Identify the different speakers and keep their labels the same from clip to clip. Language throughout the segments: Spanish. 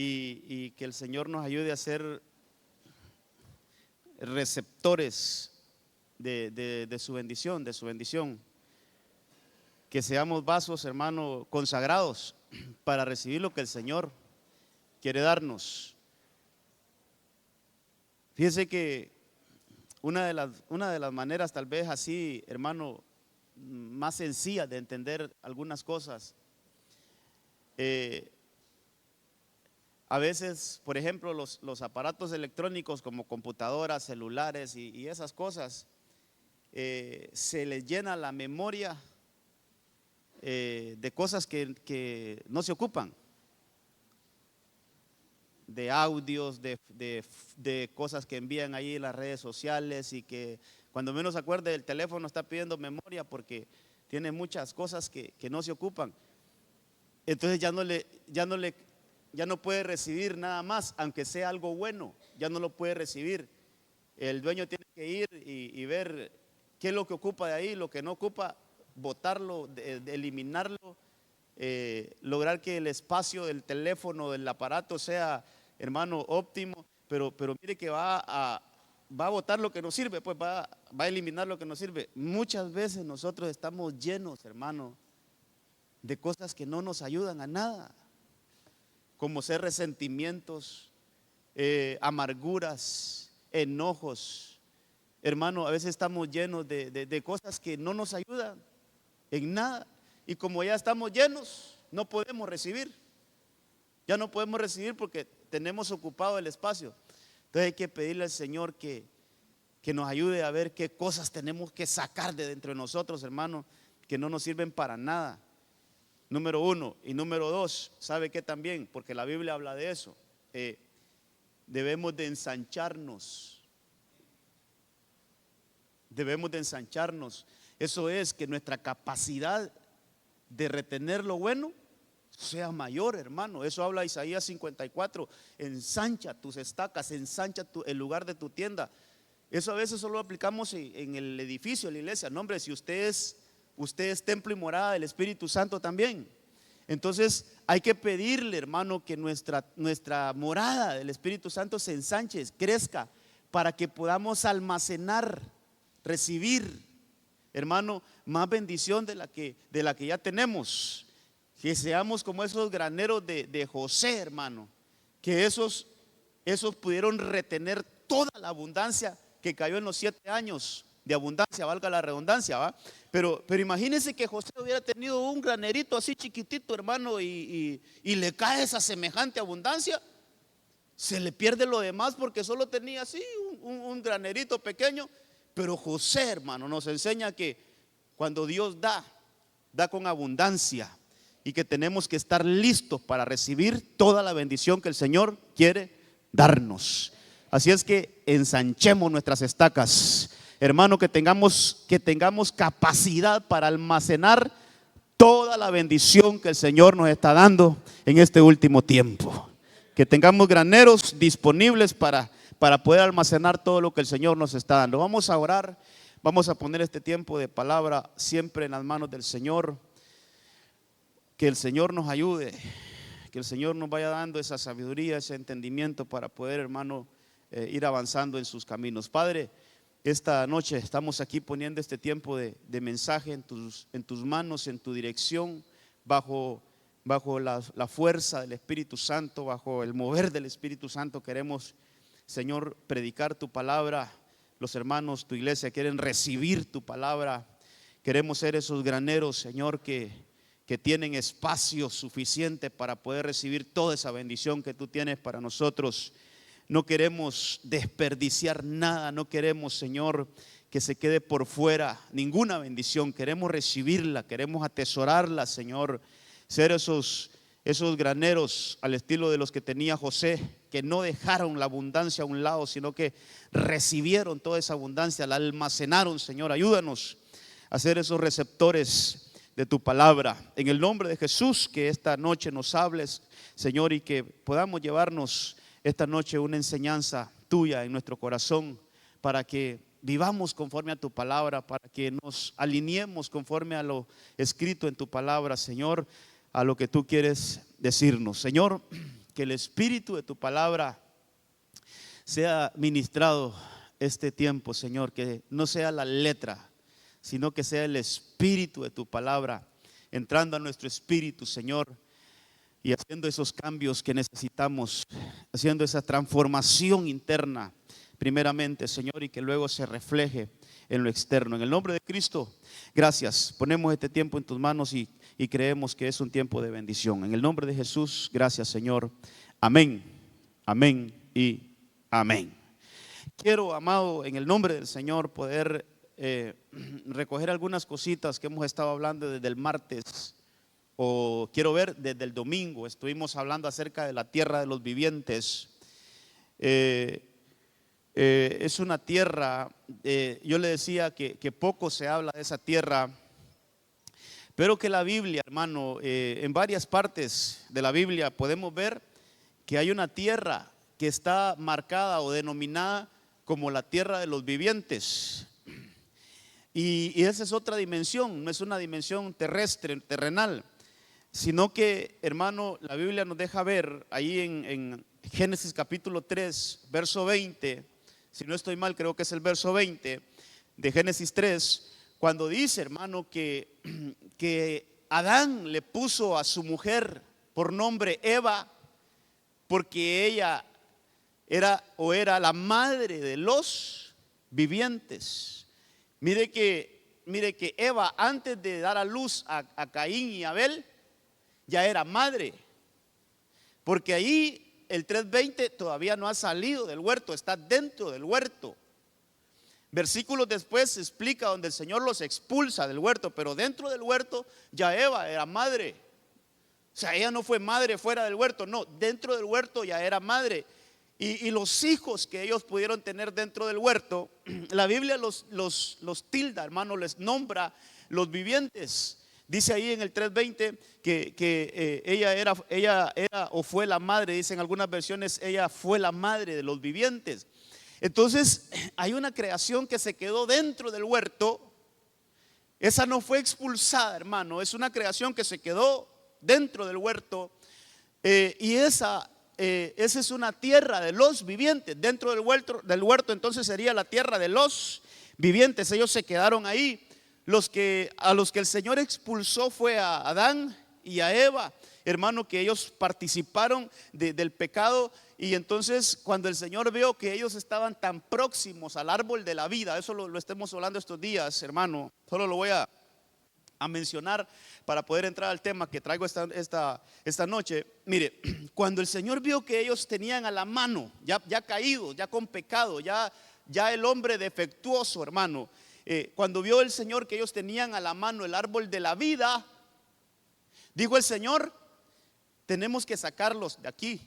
Speaker 1: y que el Señor nos ayude a ser receptores de su bendición, que seamos vasos, hermano, consagrados para recibir lo que el Señor quiere darnos. Fíjese que una de las maneras tal vez así, hermano, más sencillas de entender algunas cosas, a veces, por ejemplo, los aparatos electrónicos como computadoras, celulares y esas cosas, se les llena la memoria de cosas que no se ocupan, de audios, de cosas que envían ahí en las redes sociales, y que cuando menos se acuerde el teléfono está pidiendo memoria porque tiene muchas cosas que no se ocupan. Entonces ya no puede recibir nada más, aunque sea algo bueno, ya no lo puede recibir. El dueño tiene que ir y ver qué es lo que ocupa de ahí, lo que no ocupa, botarlo, eliminarlo, lograr que el espacio del teléfono, del aparato sea, hermano, óptimo, pero mire que va a botar lo que no sirve, pues va a eliminar lo que no sirve. Muchas veces nosotros estamos llenos, hermano, de cosas que no nos ayudan a nada, como ser resentimientos, amarguras, enojos. Hermano, a veces estamos llenos de cosas que no nos ayudan en nada, y como ya estamos llenos, no podemos recibir. Ya no podemos recibir porque tenemos ocupado el espacio. Entonces hay que pedirle al Señor que nos ayude a ver qué cosas tenemos que sacar de dentro de nosotros, hermano, que no nos sirven para nada. Número uno. Y número dos, ¿sabe qué también? Porque la Biblia habla de eso. Debemos de ensancharnos. Debemos de ensancharnos. Eso es que nuestra capacidad de retener lo bueno sea mayor, hermano. Eso habla Isaías 54. Ensancha tus estacas, ensancha el lugar de tu tienda. Eso a veces solo lo aplicamos en el edificio, en la iglesia. No, hombre, si usted es templo y morada del Espíritu Santo también. Entonces hay que pedirle, hermano, que nuestra morada del Espíritu Santo se ensanche, crezca, para que podamos almacenar, recibir, hermano, más bendición de la que ya tenemos. Que seamos como esos graneros de José, hermano, que esos pudieron retener toda la abundancia que cayó en los 7 años de abundancia, valga la redundancia, ¿va? Pero imagínense que José hubiera tenido un granerito así chiquitito, hermano, y le cae esa semejante abundancia. Se le pierde lo demás porque solo tenía así un granerito pequeño. Pero José, hermano, nos enseña que cuando Dios da con abundancia, y que tenemos que estar listos para recibir toda la bendición que el Señor quiere darnos. Así es que ensanchemos nuestras estacas, hermano, que tengamos capacidad para almacenar toda la bendición que el Señor nos está dando en este último tiempo. Que tengamos graneros disponibles para poder almacenar todo lo que el Señor nos está dando. Vamos a orar, vamos a poner este tiempo de palabra siempre en las manos del Señor. Que el Señor nos ayude, que el Señor nos vaya dando esa sabiduría, ese entendimiento para poder, hermano, ir avanzando en sus caminos. Padre, esta noche estamos aquí poniendo este tiempo de mensaje en tus manos, en tu dirección, bajo la fuerza del Espíritu Santo, bajo el mover del Espíritu Santo. Queremos, Señor, predicar tu palabra. Los hermanos, tu iglesia quieren recibir tu palabra. Queremos ser esos graneros, Señor, que tienen espacio suficiente para poder recibir toda esa bendición que tú tienes para nosotros. No queremos desperdiciar nada, no queremos, Señor, que se quede por fuera ninguna bendición. Queremos recibirla, queremos atesorarla, Señor. Ser esos graneros al estilo de los que tenía José, que no dejaron la abundancia a un lado, sino que recibieron toda esa abundancia, la almacenaron, Señor. Ayúdanos a ser esos receptores de tu palabra. En el nombre de Jesús, que esta noche nos hables, Señor, y que podamos llevarnos esta noche una enseñanza tuya en nuestro corazón, para que vivamos conforme a tu palabra, para que nos alineemos conforme a lo escrito en tu palabra, Señor, a lo que tú quieres decirnos. Señor, que el espíritu de tu palabra sea ministrado este tiempo, Señor, que no sea la letra, sino que sea el espíritu de tu palabra entrando a nuestro espíritu, Señor, y haciendo esos cambios que necesitamos, haciendo esa transformación interna primeramente, Señor, y que luego se refleje en lo externo. En el nombre de Cristo, gracias. Ponemos este tiempo en tus manos y creemos que es un tiempo de bendición. En el nombre de Jesús, gracias, Señor. Amén, amén y amén. Quiero, amado, en el nombre del Señor poder recoger algunas cositas que hemos estado hablando desde el martes, o quiero ver desde el domingo. Estuvimos hablando acerca de la tierra de los vivientes. Es una tierra, yo le decía que poco se habla de esa tierra, pero que la Biblia, hermano, en varias partes de la Biblia podemos ver que hay una tierra que está marcada o denominada como la tierra de los vivientes. Y esa es otra dimensión, no es una dimensión terrestre, terrenal, sino que, hermano, la Biblia nos deja ver ahí en Génesis capítulo 3, verso 20, si no estoy mal, creo que es el verso 20 de Génesis 3, cuando dice, hermano, que Adán le puso a su mujer por nombre Eva, porque ella era la madre de los vivientes. Mire que Eva, antes de dar a luz a Caín y Abel, ya era madre, porque ahí el 3:20 todavía no ha salido del huerto, está dentro del huerto. Versículos después se explica donde el Señor los expulsa del huerto, pero dentro del huerto ya Eva era madre. O sea, ella no fue madre fuera del huerto, no, dentro del huerto ya era madre. Y los hijos que ellos pudieron tener dentro del huerto, la Biblia los tilda, hermano, les nombra los vivientes. Dice ahí en el 3:20 que ella era o fue la madre, dicen algunas versiones, ella fue la madre de los vivientes. Entonces hay una creación que se quedó dentro del huerto. Esa no fue expulsada, hermano, es una creación que se quedó dentro del huerto. Y esa es una tierra de los vivientes. Dentro del huerto entonces sería la tierra de los vivientes. Ellos se quedaron ahí. A los que el Señor expulsó fue a Adán y a Eva, hermano, que ellos participaron del pecado. Y entonces cuando el Señor vio que ellos estaban tan próximos al árbol de la vida, eso lo estemos hablando estos días, hermano, solo lo voy a mencionar para poder entrar al tema que traigo esta noche. Mire, cuando el Señor vio que ellos tenían a la mano, ya caídos, ya con pecado, ya el hombre defectuoso, hermano, cuando vio el Señor que ellos tenían a la mano el árbol de la vida, dijo el Señor: tenemos que sacarlos de aquí.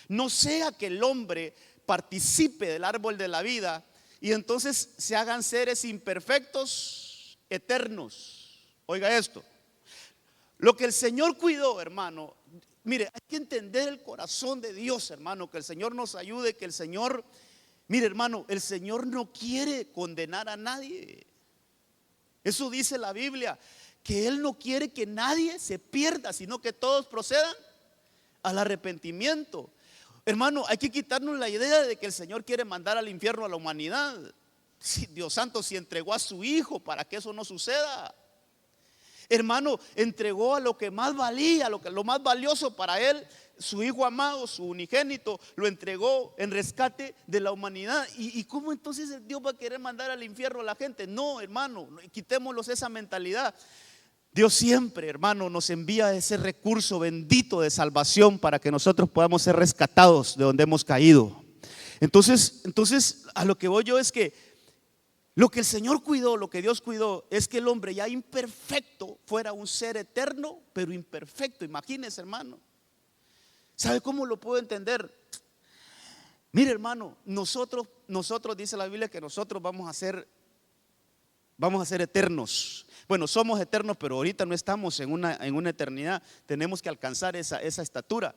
Speaker 1: No sea que el hombre participe del árbol de la vida y entonces se hagan seres imperfectos, eternos. Oiga esto, lo que el Señor cuidó, hermano. Mire, hay que entender el corazón de Dios, hermano, que el Señor nos ayude, que el Señor, mire, hermano, el Señor no quiere condenar a nadie. Eso dice la Biblia, que Él no quiere que nadie se pierda, sino que todos procedan al arrepentimiento. Hermano, hay que quitarnos la idea de que el Señor quiere mandar al infierno a la humanidad. Dios santo, si entregó a su Hijo para que eso no suceda. Hermano, entregó a lo que más valía, lo más valioso para Él, su Hijo amado, su unigénito, lo entregó en rescate de la humanidad. ¿Y cómo entonces Dios va a querer mandar al infierno a la gente? No, hermano, quitémoslos esa mentalidad. Dios siempre, hermano, nos envía ese recurso bendito de salvación para que nosotros podamos ser rescatados de donde hemos caído. Entonces a lo que voy yo es que lo que el Señor cuidó, lo que Dios cuidó, es que el hombre ya imperfecto fuera un ser eterno, pero imperfecto. Imagínese, hermano. ¿Sabe cómo lo puedo entender? Mire, hermano, nosotros dice la Biblia que nosotros vamos a ser eternos. Bueno, somos eternos, pero ahorita no estamos en una eternidad. Tenemos que alcanzar esa estatura.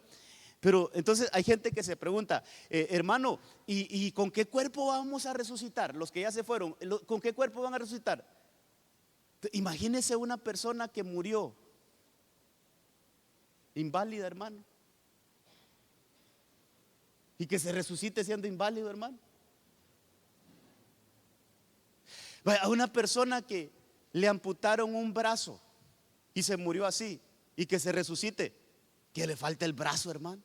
Speaker 1: Pero entonces hay gente que se pregunta, hermano, ¿y con qué cuerpo vamos a resucitar? Los que ya se fueron, ¿con qué cuerpo van a resucitar? Imagínese una persona que murió inválida, hermano. y que se resucite siendo inválido, hermano. A una persona que le amputaron un brazo y se murió así, y que se resucite, que le falta el brazo, hermano.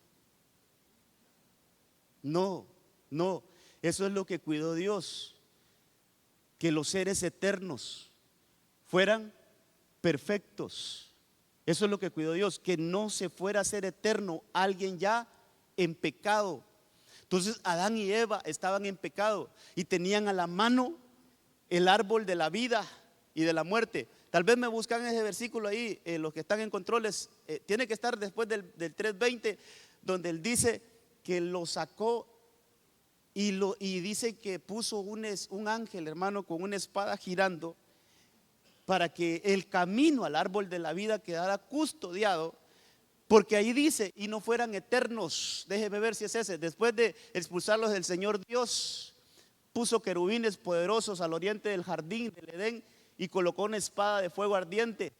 Speaker 1: No, no, eso es lo que cuidó Dios, que los seres eternos fueran perfectos. Eso es lo que cuidó Dios, que no se fuera a ser eterno alguien ya en pecado. Entonces Adán y Eva estaban en pecado y tenían a la mano el árbol de la vida y de la muerte. Tal vez me buscan ese versículo ahí, los que están en controles, tiene que estar después del 3:20, donde él dice que lo sacó y dice que puso un ángel, hermano, con una espada girando para que el camino al árbol de la vida quedara custodiado, porque ahí dice, y no fueran eternos. Déjeme ver si es ese. Después de expulsarlos del Señor Dios, puso querubines poderosos al oriente del jardín del Edén y colocó una espada de fuego ardiente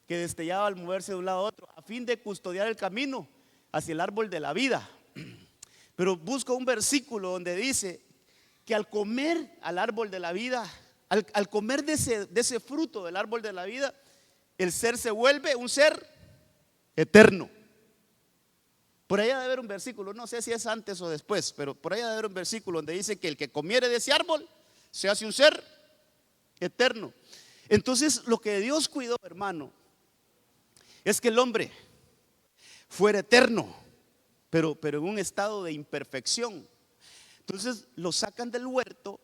Speaker 1: que destellaba al moverse de un lado a otro, a fin de custodiar el camino hacia el árbol de la vida. Pero busco un versículo donde dice que al comer al árbol de la vida, al comer de ese fruto del árbol de la vida, el ser se vuelve un ser eterno. Por ahí debe haber un versículo, no sé si es antes o después, pero por ahí debe haber un versículo donde dice que el que comiere de ese árbol se hace un ser eterno. Entonces lo que Dios cuidó, hermano, es que el hombre fuera eterno, pero en un estado de imperfección. Entonces lo sacan del huerto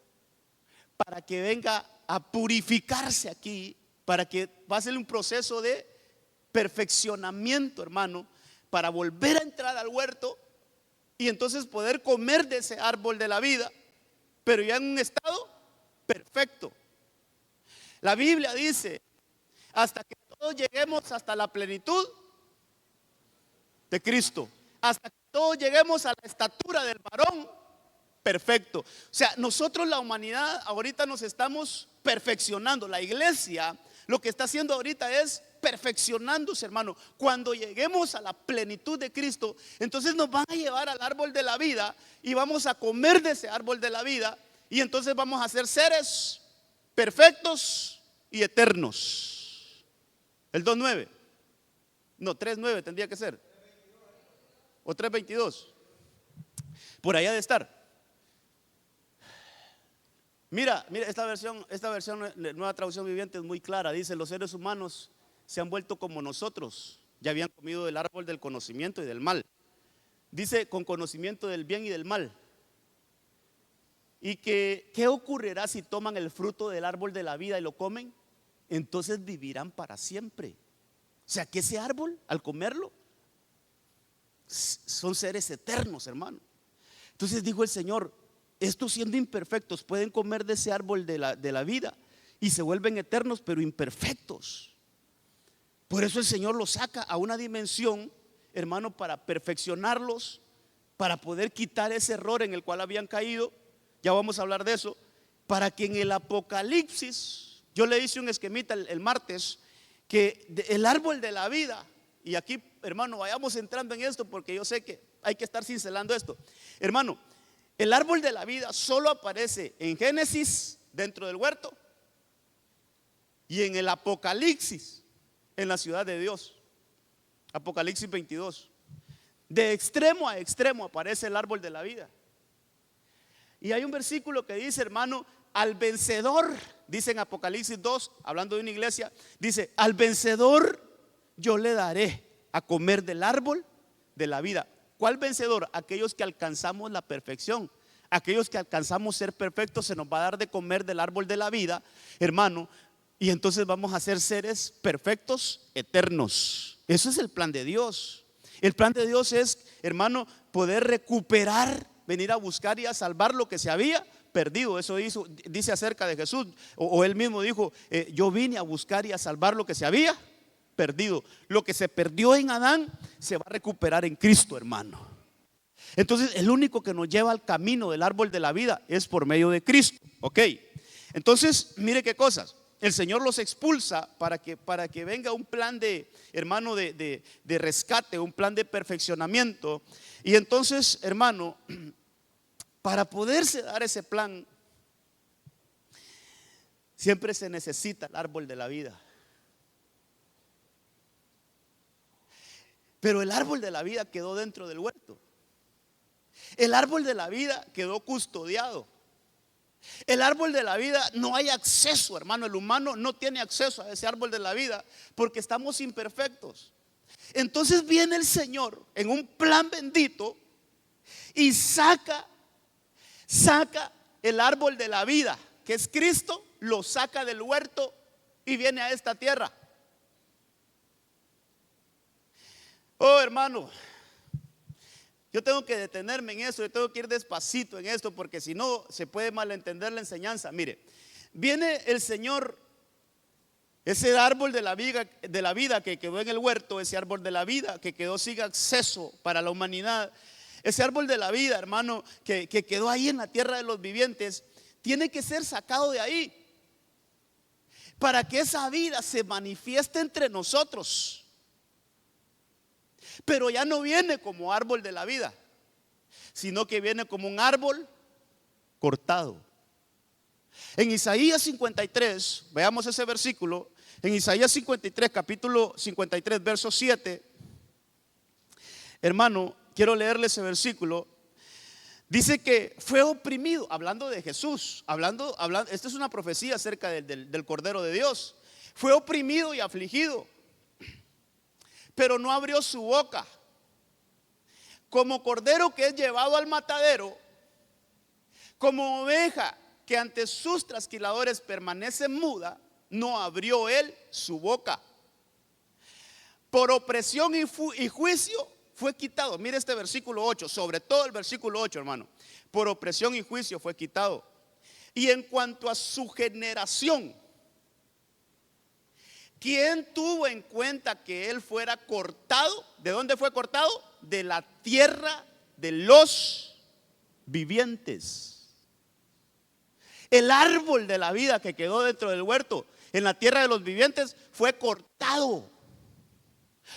Speaker 1: para que venga a purificarse aquí, para que pase un proceso de perfeccionamiento, hermano, para volver a entrar al huerto y entonces poder comer de ese árbol de la vida, pero ya en un estado perfecto. La Biblia dice, hasta que todos lleguemos hasta la plenitud de Cristo, hasta que todos lleguemos a la estatura del varón perfecto. O sea, nosotros, la humanidad, ahorita nos estamos perfeccionando. La iglesia lo que está haciendo ahorita es perfeccionándose, hermano. Cuando lleguemos a la plenitud de Cristo, entonces nos van a llevar al árbol de la vida y vamos a comer de ese árbol de la vida, y entonces vamos a ser seres perfectos y eternos. El 2:9, no, 3:9 tendría que ser, o 3:22, por allá de estar. Mira, esta versión, Nueva Traducción Viviente, es muy clara. Dice: los seres humanos se han vuelto como nosotros, ya habían comido del árbol del conocimiento y del mal. Dice: con conocimiento del bien y del mal. Y que, ¿qué ocurrirá si toman el fruto del árbol de la vida y lo comen? Entonces vivirán para siempre. O sea, que ese árbol, al comerlo, son seres eternos, hermano. Entonces dijo el Señor: estos, siendo imperfectos, pueden comer de ese árbol de la vida y se vuelven eternos, pero imperfectos. Por eso el Señor los saca a una dimensión, hermano, para perfeccionarlos, para poder quitar ese error en el cual habían caído. Ya vamos a hablar de eso. Para que en el Apocalipsis, yo le hice un esquemita el martes, que el árbol de la vida, y aquí, hermano, vayamos entrando en esto, porque yo sé que hay que estar cincelando esto, hermano. El árbol de la vida solo aparece en Génesis, dentro del huerto, y en el Apocalipsis, en la ciudad de Dios. Apocalipsis 22. De extremo a extremo aparece el árbol de la vida. Y hay un versículo que dice, hermano, al vencedor, dice en Apocalipsis 2, hablando de una iglesia, dice: al vencedor yo le daré a comer del árbol de la vida. ¿Cuál vencedor? Aquellos que alcanzamos la perfección. Aquellos que alcanzamos ser perfectos, se nos va a dar de comer del árbol de la vida, hermano, y entonces vamos a ser seres perfectos, eternos. Eso es el plan de Dios. El plan de Dios es, hermano, poder recuperar, venir a buscar y a salvar lo que se había perdido. Eso dice acerca de Jesús, o él mismo dijo: yo vine a buscar y a salvar lo que se había perdido. Lo que se perdió en Adán se va a recuperar en Cristo, hermano. Entonces el único que nos lleva al camino del árbol de la vida es por medio de Cristo. Ok, entonces mire qué cosas. El Señor los expulsa para que venga un plan de, hermano, de rescate, un plan de perfeccionamiento. Y entonces, hermano, Para poderse dar ese plan, siempre se necesita el árbol de la vida. Pero el árbol de la vida quedó dentro del huerto. El árbol de la vida quedó custodiado. El árbol de la vida no hay acceso, hermano. El humano no tiene acceso a ese árbol de la vida porque estamos imperfectos. Entonces viene el Señor en un plan bendito y saca el árbol de la vida, que es Cristo, lo saca del huerto y viene a esta tierra. Oh, hermano, yo tengo que detenerme en eso, yo tengo que ir despacito en esto, porque si no se puede malentender la enseñanza. Mire, viene el Señor, ese árbol de la vida que quedó en el huerto, ese árbol de la vida que quedó sin acceso para la humanidad, ese árbol de la vida, hermano, que quedó ahí en la tierra de los vivientes, tiene que ser sacado de ahí para que esa vida se manifieste entre nosotros. Pero ya no viene como árbol de la vida, sino que viene como un árbol cortado. En Isaías 53, veamos ese versículo. En Isaías 53, capítulo 53, verso 7. Hermano, quiero leerle ese versículo. Dice que fue oprimido, hablando de Jesús, hablando, esta es una profecía acerca del Cordero de Dios. Fue oprimido y afligido, pero no abrió su boca. Como cordero que es llevado al matadero, como oveja que ante sus trasquiladores permanece muda, no abrió él su boca. Por opresión y juicio fue quitado. Mire este versículo 8, sobre todo el versículo 8, hermano. Por opresión y juicio fue quitado. Y en cuanto a su generación, ¿quién tuvo en cuenta que él fuera cortado? ¿De dónde fue cortado? De la tierra de los vivientes. El árbol de la vida que quedó dentro del huerto, en la tierra de los vivientes, fue cortado.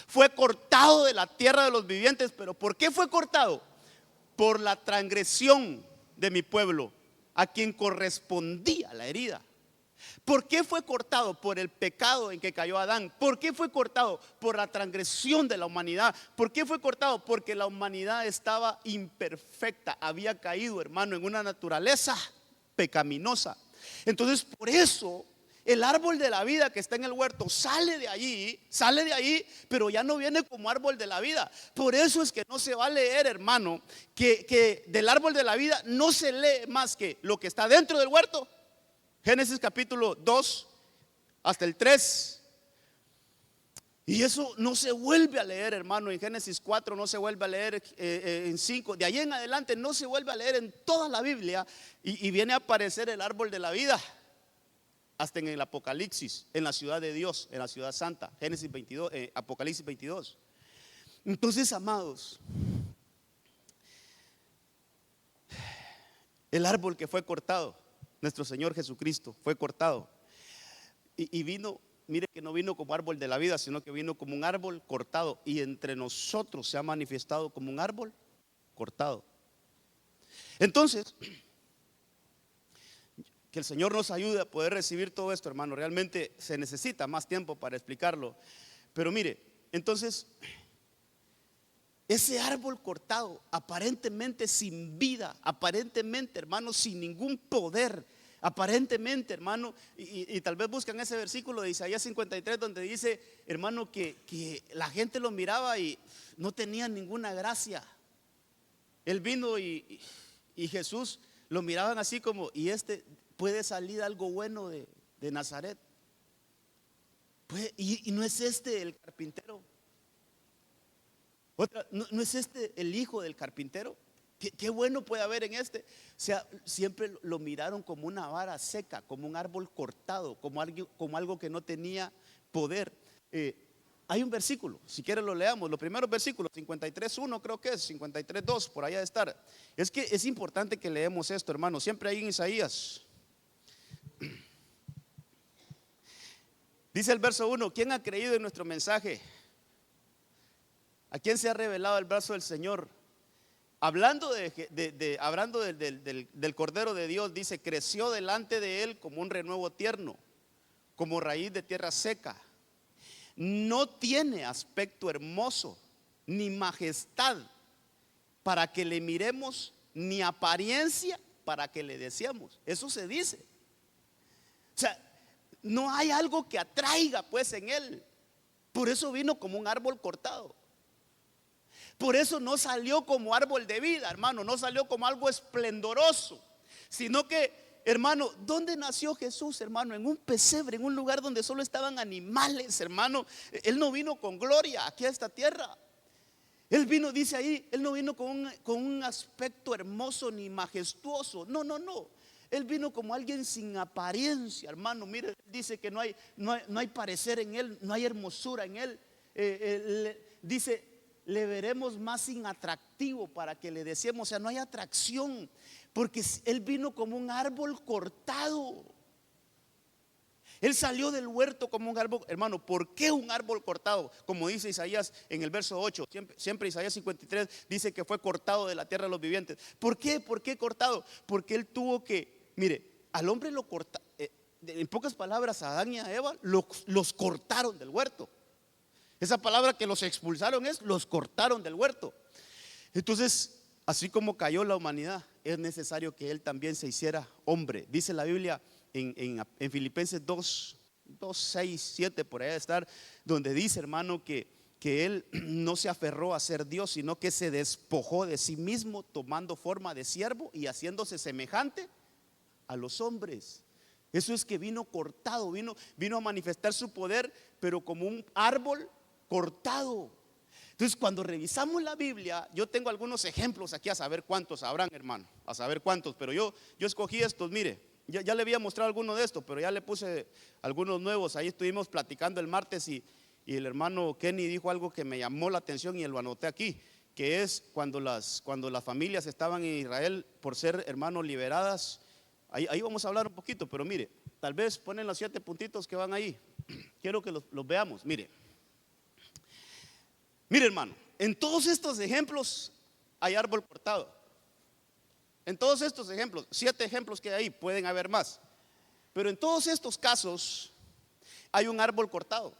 Speaker 1: Fue cortado de la tierra de los vivientes. ¿Pero por qué fue cortado? Por la transgresión de mi pueblo, a quien correspondía la herida. ¿Por qué fue cortado? Por el pecado en que cayó Adán. ¿Por qué fue cortado? Por la transgresión de la humanidad. ¿Por qué fue cortado? Porque la humanidad estaba imperfecta, había caído, hermano, en una naturaleza pecaminosa. Entonces, por eso el árbol de la vida que está en el huerto sale de allí, pero ya no viene como árbol de la vida. Por eso es que no se va a leer, hermano, que del árbol de la vida no se lee más que lo que está dentro del huerto. Génesis capítulo 2 hasta el 3. Y eso no se vuelve a leer, hermano. En Génesis 4 no se vuelve a leer, en 5. De ahí en adelante no se vuelve a leer en toda la Biblia. Y viene a aparecer el árbol de la vida hasta en el Apocalipsis, en la ciudad de Dios, en la ciudad santa. Génesis 22, Apocalipsis 22. Entonces, amados, el árbol que fue cortado, nuestro Señor Jesucristo, fue cortado. Y vino, mire que no vino como árbol de la vida, sino que vino como un árbol cortado. Y entre nosotros se ha manifestado como un árbol cortado. Entonces, que el Señor nos ayude a poder recibir todo esto, hermano. Realmente se necesita más tiempo para explicarlo. Pero mire, entonces, ese árbol cortado, aparentemente sin vida, aparentemente, hermano, sin ningún poder, aparentemente, hermano, y tal vez buscan ese versículo de Isaías 53 donde dice, hermano, que la gente lo miraba y no tenía ninguna gracia. Él vino y Jesús lo miraban así como, y puede salir algo bueno de Nazaret. Y no es el carpintero. ¿No es el hijo del carpintero? ¿Qué bueno puede haber en O sea, siempre lo miraron como una vara seca, como un árbol cortado, como algo que no tenía poder. Hay un versículo, si quieren lo leamos. Los primeros versículos, 53:1 creo que es, 53:2, por allá de estar. Es que es importante que leemos esto, hermano. Siempre ahí en Isaías. Dice el verso 1: ¿quién ha creído en nuestro mensaje? ¿A quién se ha revelado el brazo del Señor? hablando del Cordero de Dios, dice, creció delante de él como un renuevo tierno, como raíz de tierra seca. No tiene aspecto hermoso, ni majestad para que le miremos, ni apariencia para que le deseemos. Eso se dice. O sea, no hay algo que atraiga pues en él. Por eso vino como un árbol cortado. Por eso no salió como árbol de vida, hermano. No salió como algo esplendoroso, sino que, hermano, ¿dónde nació Jesús, hermano? En un pesebre, en un lugar donde solo estaban animales, hermano. Él no vino con gloria aquí a esta tierra. Él vino, dice ahí, él no vino con un aspecto hermoso ni majestuoso. No, no, no. Él vino como alguien sin apariencia, hermano. Mire, dice que no hay parecer en él, no hay hermosura en él. Dice, le veremos más inatractivo para que le deseemos. O sea, no hay atracción, porque él vino como un árbol cortado. Él salió del huerto como un árbol. Hermano, ¿por qué un árbol cortado? Como dice Isaías en el verso 8, siempre Isaías 53 dice que fue cortado de la tierra de los vivientes. ¿Por qué? ¿Por qué cortado? Porque él tuvo que, mire, al hombre lo corta, en pocas palabras, a Adán y a Eva los cortaron del huerto. Esa palabra que los expulsaron es, los cortaron del huerto. Entonces, así como cayó la humanidad, es necesario que él también se hiciera hombre. Dice la Biblia en Filipenses 2, 6, 7, por allá de estar, donde dice, hermano, que él no se aferró a ser Dios, sino que se despojó de sí mismo, tomando forma de siervo y haciéndose semejante a los hombres. Eso es que vino cortado, vino a manifestar su poder, pero como un árbol cortado. Entonces, cuando revisamos la Biblia, yo tengo algunos ejemplos aquí, a saber cuántos habrán, hermano, a saber cuántos, pero yo escogí estos. Mire, ya le había mostrado alguno de estos, pero ya le puse algunos nuevos. Ahí estuvimos platicando el martes y el hermano Kenny dijo algo que me llamó la atención y lo anoté aquí, que es cuando las familias estaban en Israel por ser, hermanos, liberadas. Ahí vamos a hablar un poquito, pero mire, tal vez ponen los 7 puntitos que van ahí. Quiero que los veamos. Mire, hermano, en todos estos ejemplos hay árbol cortado. En todos estos ejemplos, 7 ejemplos que hay ahí, pueden haber más, pero en todos estos casos hay un árbol cortado.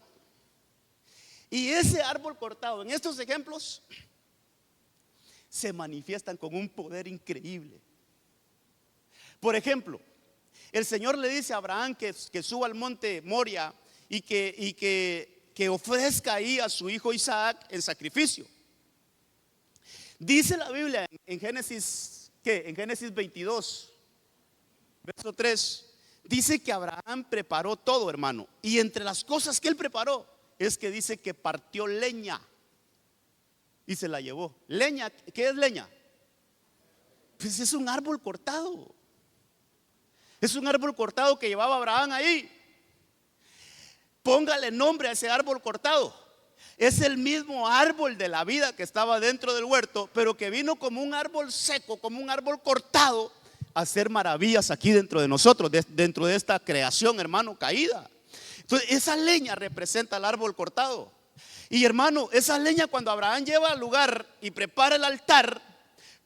Speaker 1: Y ese árbol cortado, en estos ejemplos, se manifiestan con un poder increíble. Por ejemplo, el Señor le dice a Abraham que suba al monte Moria y que ofrezca ahí a su hijo Isaac en sacrificio. Dice la Biblia en Génesis, en Génesis 22, verso 3, dice que Abraham preparó todo, hermano. Y entre las cosas que él preparó es que dice que partió leña y se la llevó. Leña, ¿qué es leña? Pues es un árbol cortado. Es un árbol cortado que llevaba Abraham ahí. Póngale nombre a ese árbol cortado. Es el mismo árbol de la vida que estaba dentro del huerto, pero que vino como un árbol seco, como un árbol cortado, a hacer maravillas aquí dentro de nosotros, dentro de esta creación, hermano, caída. Entonces, esa leña representa el árbol cortado. Y, hermano, esa leña, cuando Abraham lleva al lugar y prepara el altar,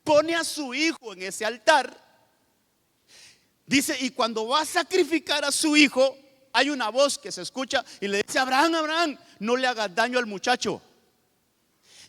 Speaker 1: pone a su hijo en ese altar. Dice, y cuando va a sacrificar a su hijo, hay una voz que se escucha y le dice: Abraham, no le hagas daño al muchacho.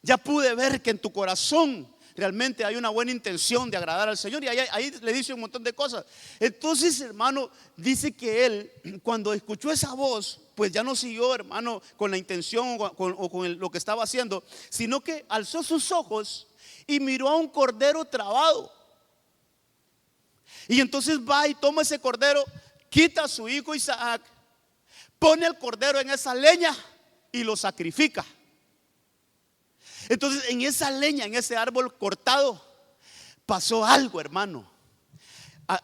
Speaker 1: Ya pude ver que en tu corazón realmente hay una buena intención de agradar al Señor. Y ahí le dice un montón de cosas. Entonces, hermano, dice que él, cuando escuchó esa voz, pues ya no siguió, hermano, con la intención o con lo que estaba haciendo, sino que alzó sus ojos y miró a un cordero trabado. Y entonces va y toma ese cordero, quita a su hijo Isaac, pone el cordero en esa leña y lo sacrifica. Entonces, en esa leña, en ese árbol cortado, pasó algo, hermano.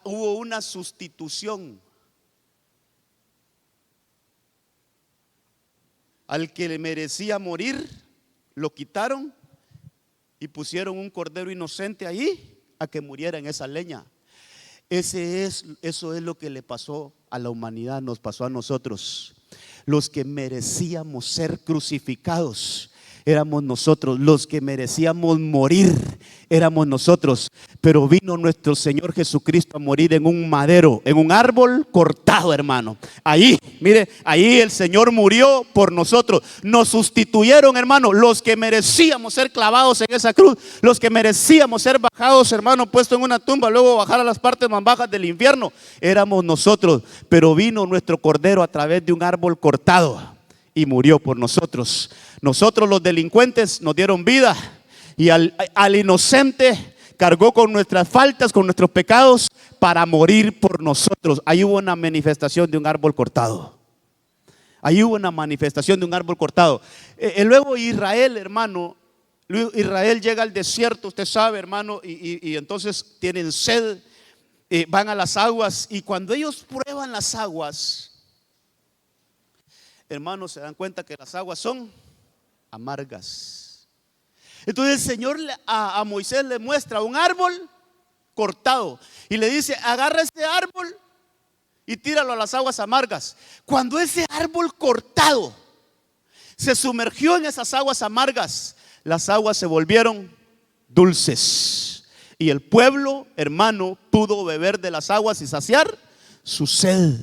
Speaker 1: Hubo una sustitución. Al que le merecía morir, lo quitaron y pusieron un cordero inocente ahí a que muriera en esa leña. Eso es lo que le pasó a la humanidad, nos pasó a nosotros, los que merecíamos ser crucificados. éramos nosotros. Los que merecíamos morir éramos nosotros. Pero vino nuestro Señor Jesucristo a morir en un madero, en un árbol cortado, hermano. Ahí, mire, ahí el Señor murió por nosotros. Nos sustituyeron, hermano, los que merecíamos ser clavados en esa cruz, los que merecíamos ser bajados, hermano, puesto en una tumba, luego bajar a las partes más bajas del infierno, éramos nosotros. Pero vino nuestro Cordero a través de un árbol cortado y murió por nosotros. Nosotros los delincuentes nos dieron vida, y al inocente cargó con nuestras faltas, con nuestros pecados, para morir por nosotros. Ahí hubo una manifestación de un árbol cortado. Ahí hubo una manifestación de un árbol cortado. Luego Israel, hermano, Israel llega al desierto, usted sabe, hermano, y entonces tienen sed, van a las aguas, y cuando ellos prueban las aguas, hermanos, se dan cuenta que las aguas son amargas. Entonces el Señor a Moisés le muestra un árbol cortado y le dice: agarra este árbol y tíralo a las aguas amargas. Cuando ese árbol cortado se sumergió en esas aguas amargas, las aguas se volvieron dulces, y el pueblo, hermano, pudo beber de las aguas y saciar su sed.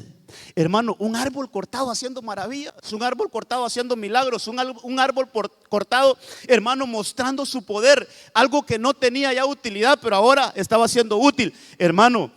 Speaker 1: Hermano, un árbol cortado haciendo maravillas, un árbol cortado haciendo milagros, un árbol cortado, hermano, mostrando su poder, algo que no tenía ya utilidad, pero ahora estaba siendo útil. Hermano,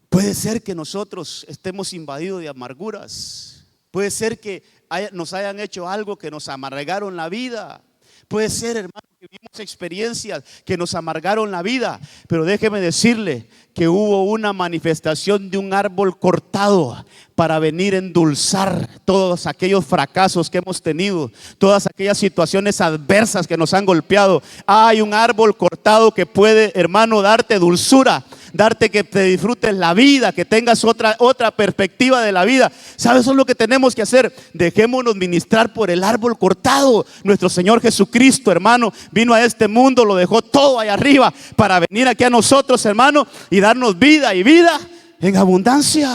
Speaker 1: puede ser que nosotros estemos invadidos de amarguras, puede ser que nos hayan hecho algo que nos amargaron la vida, puede ser, hermano, que vivimos experiencias que nos amargaron la vida, pero déjeme decirle que hubo una manifestación de un árbol cortado para venir a endulzar todos aquellos fracasos que hemos tenido, todas aquellas situaciones adversas que nos han golpeado. Hay un árbol cortado que puede, hermano, darte dulzura, darte que te disfrutes la vida, que tengas otra perspectiva de la vida. ¿Sabes? Eso es lo que tenemos que hacer. Dejémonos ministrar por el árbol cortado. Nuestro Señor Jesucristo, hermano, vino a este mundo, lo dejó todo allá arriba para venir aquí a nosotros, hermano, y darnos vida, y vida en abundancia.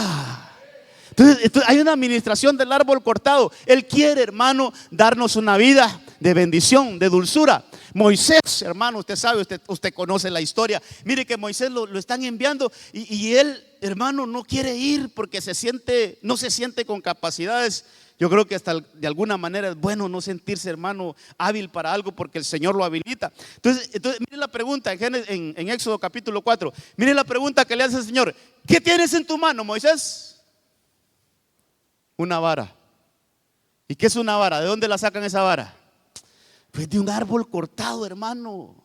Speaker 1: Entonces hay una administración del árbol cortado. Él quiere, hermano, darnos una vida de bendición, de dulzura. Moisés, hermano, usted sabe, usted conoce la historia. Mire que Moisés lo están enviando y él, hermano, no quiere ir porque no se siente con capacidades. Yo creo que hasta de alguna manera es bueno no sentirse, hermano, hábil para algo, porque el Señor lo habilita. Entonces mire la pregunta en Éxodo capítulo 4. Mire la pregunta que le hace el Señor: ¿qué tienes en tu mano, Moisés? Una vara. ¿Y qué es una vara? ¿De dónde la sacan esa vara? Pues de un árbol cortado, hermano.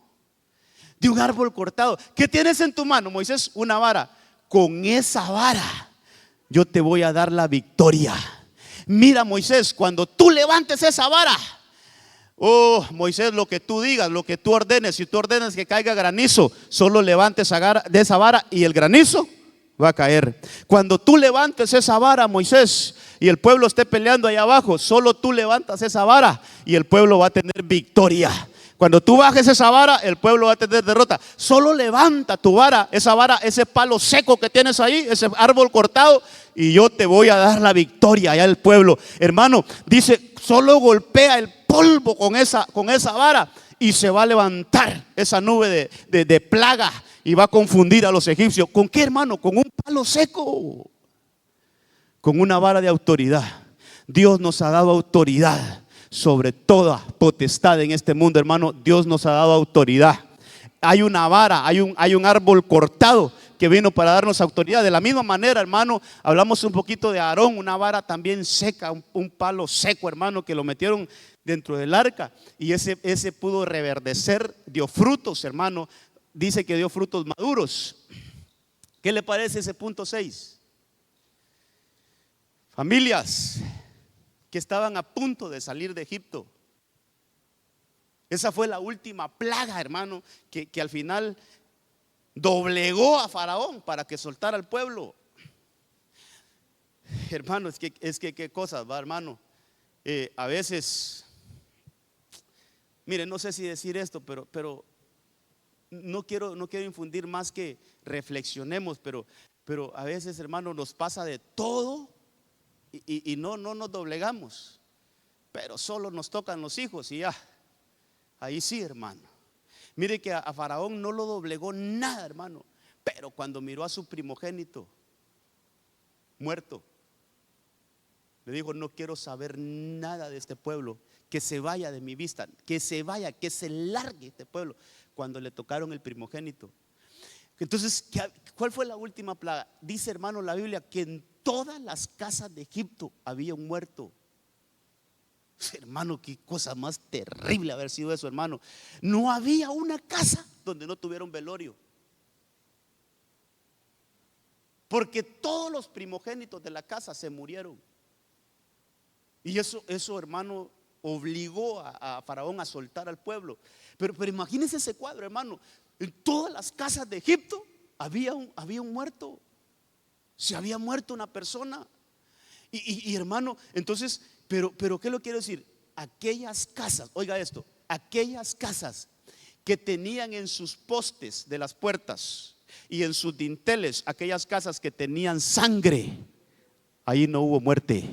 Speaker 1: De un árbol cortado. ¿Qué tienes en tu mano, Moisés? Una vara. Con esa vara yo te voy a dar la victoria. Mira, Moisés, cuando tú levantes esa vara, oh, Moisés, lo que tú digas, lo que tú ordenes, si tú ordenas que caiga granizo, solo levantes de esa vara y el granizo va a caer. Cuando tú levantes esa vara, Moisés, y el pueblo esté peleando ahí abajo, solo tú levantas esa vara y el pueblo va a tener victoria. Cuando tú bajes esa vara, el pueblo va a tener derrota. Solo levanta tu vara, ese palo seco que tienes ahí, ese árbol cortado, y yo te voy a dar la victoria allá al pueblo. Hermano, dice, solo golpea el polvo con esa vara y se va a levantar esa nube de plaga y va a confundir a los egipcios. ¿Con qué, hermano? Con un palo seco, con una vara de autoridad. Dios nos ha dado autoridad sobre toda potestad en este mundo, hermano. Dios nos ha dado autoridad. Hay una vara, hay un árbol cortado que vino para darnos autoridad. De la misma manera, hermano, hablamos un poquito de Aarón, una vara también seca, un palo seco, hermano, que lo metieron dentro del arca, y ese pudo reverdecer, dio frutos, hermano. Dice que dio frutos maduros. ¿Qué le parece ese punto 6? Familias que estaban a punto de salir de Egipto. Esa fue la última plaga, hermano, que al final doblegó a Faraón para que soltara al pueblo. Hermano, es que qué cosas, va, hermano. A veces, mire, no sé si decir esto, pero no quiero infundir más que reflexionemos, pero a veces, hermano, nos pasa de todo y no nos doblegamos, pero solo nos tocan los hijos y ya Ahí sí, hermano. Mire que a Faraón no lo doblegó nada, hermano. Pero cuando miró a su primogénito muerto, le dijo: no quiero saber nada de este pueblo, que se vaya de mi vista, que se vaya, que se largue este pueblo. Cuando le tocaron el primogénito. Entonces, ¿cuál fue la última plaga? Dice, hermano, la Biblia que en todas las casas de Egipto había un muerto. Hermano, qué cosa más terrible haber sido eso, hermano. No había una casa donde no tuviera un velorio, porque todos los primogénitos de la casa se murieron. Y eso, hermano, obligó a Faraón a soltar al pueblo. Pero imagínense ese cuadro, hermano. En todas las casas de Egipto había un muerto. Se había muerto una persona. Y hermano, entonces, pero ¿qué lo quiero decir? Aquellas casas, oiga esto, aquellas casas que tenían en sus postes de las puertas y en sus dinteles, aquellas casas que tenían sangre, ahí no hubo muerte.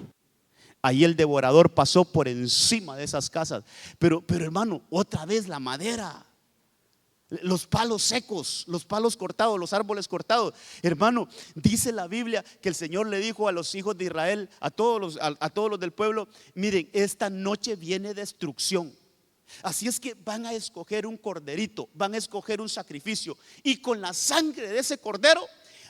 Speaker 1: Ahí el devorador pasó por encima de esas casas. Pero hermano, otra vez la madera, los palos secos, los palos cortados, los árboles cortados. Hermano, dice la Biblia que el Señor le dijo a los hijos de Israel, a todos los del pueblo: miren, esta noche viene destrucción. Así es que van a escoger un corderito, van a escoger un sacrificio, y con la sangre de ese cordero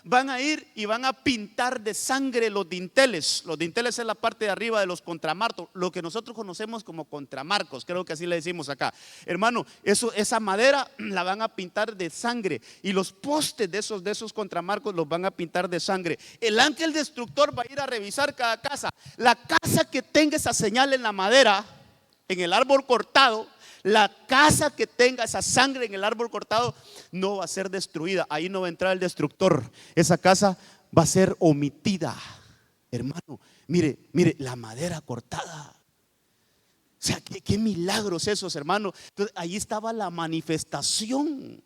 Speaker 1: van a ir y van a pintar de sangre los dinteles. Los dinteles es la parte de arriba de los contramarcos, lo que nosotros conocemos como contramarcos, creo que así le decimos acá. Hermano, esa madera la van a pintar de sangre, y los postes de esos contramarcos los van a pintar de sangre. El ángel destructor va a ir a revisar cada casa. La casa que tenga esa señal en la madera, en el árbol cortado, la casa que tenga esa sangre en el árbol cortado, no va a ser destruida. Ahí no va a entrar el destructor. Esa casa va a ser omitida. Hermano, mire la madera cortada. O sea, qué milagros esos, hermano. Entonces, ahí estaba la manifestación.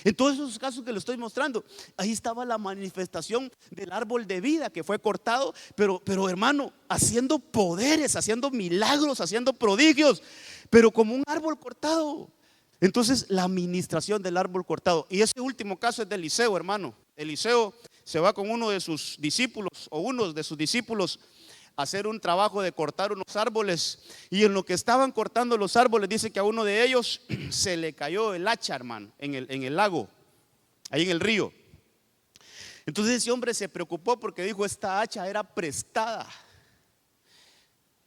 Speaker 1: En todos esos casos que le estoy mostrando, ahí estaba la manifestación del árbol de vida que fue cortado, pero hermano, haciendo poderes, haciendo milagros, haciendo prodigios, pero como un árbol cortado. Entonces, la administración del árbol cortado. Y ese último caso es de Eliseo, hermano. Eliseo se va con uno de sus discípulos, o unos de sus discípulos, a hacer un trabajo de cortar unos árboles. Y en lo que estaban cortando los árboles, dice que a uno de ellos se le cayó el hacha, hermano, en el lago, ahí en el río. Entonces ese hombre se preocupó porque dijo: esta hacha era prestada.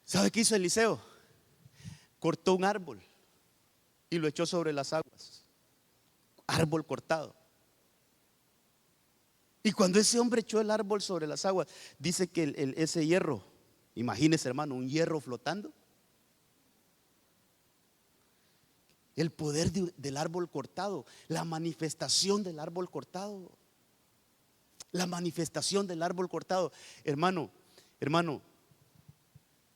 Speaker 1: ¿Sabe qué hizo Eliseo? Cortó un árbol y lo echó sobre las aguas. Árbol cortado. Y cuando ese hombre echó el árbol sobre las aguas, dice que ese hierro, imagínese, hermano, un hierro flotando. El poder del árbol cortado, la manifestación del árbol cortado. La manifestación del árbol cortado. Hermano,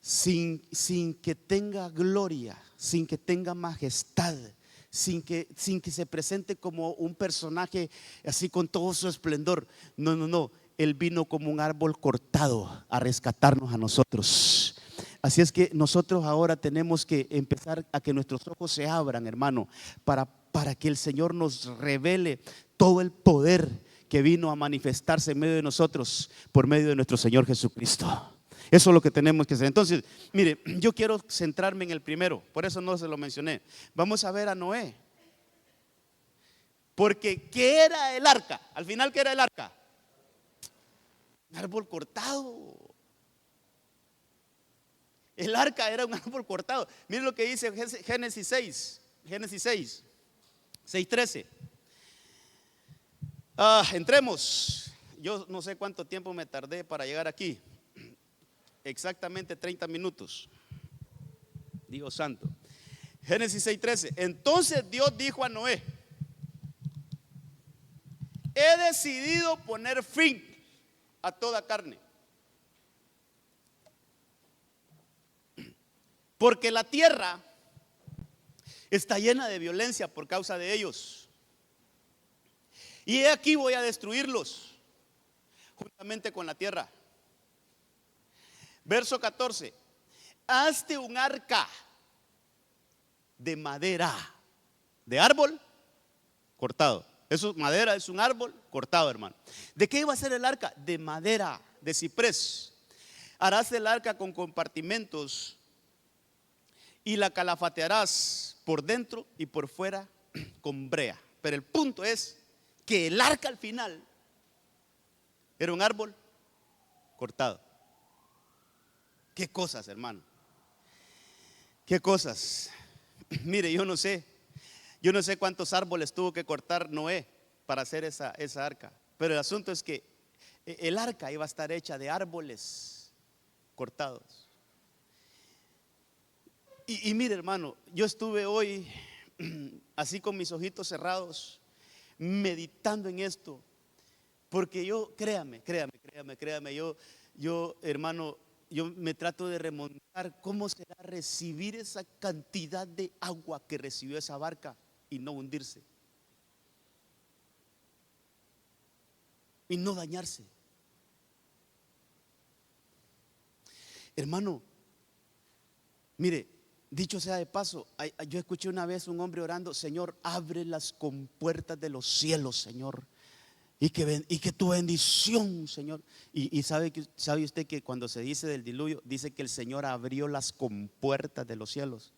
Speaker 1: sin que tenga gloria, sin que tenga majestad, sin que se presente como un personaje así con todo su esplendor. No, Él vino como un árbol cortado a rescatarnos a nosotros. Así es que nosotros ahora tenemos que empezar a que nuestros ojos se abran, hermano, para que el Señor nos revele todo el poder que vino a manifestarse en medio de nosotros por medio de nuestro Señor Jesucristo. Eso es lo que tenemos que hacer. Entonces, mire, yo quiero centrarme en el primero, por eso no se lo mencioné. Vamos a ver a Noé. Porque ¿qué era el arca? Al final, ¿qué era el arca? Un árbol cortado. El arca era un árbol cortado. Mire lo que dice Génesis 6, 6:13. Entremos. Yo no sé cuánto tiempo me tardé para llegar aquí. Exactamente 30 minutos. Dios santo. Génesis 6:13. Entonces Dios dijo a Noé: he decidido poner fin a toda carne, porque la tierra está llena de violencia por causa de ellos. Y he aquí voy a destruirlos juntamente con la tierra. Verso 14. Hazte un arca de madera. de árbol cortado. Eso, madera es un árbol cortado, hermano. ¿De qué iba a ser el arca? De madera, de ciprés. Harás el arca con compartimentos y la calafatearás por dentro y por fuera con brea. Pero el punto es que el arca al final era un árbol cortado. ¿Qué cosas, hermano? ¿Qué cosas? Mire, yo no sé cuántos árboles tuvo que cortar Noé para hacer esa arca. Pero el asunto es que el arca iba a estar hecha de árboles cortados. Y mire, hermano, yo estuve hoy así con mis ojitos cerrados, meditando en esto. Porque yo, créame, yo, hermano, yo me trato de remontar cómo será recibir esa cantidad de agua que recibió esa barca y no hundirse y no dañarse. Hermano, mire, dicho sea de paso, yo escuché una vez un hombre orando: Señor, abre las compuertas de los cielos, Señor, y que tu bendición, Señor. Y sabe usted que cuando se dice del diluvio, dice que el Señor abrió las compuertas de los cielos.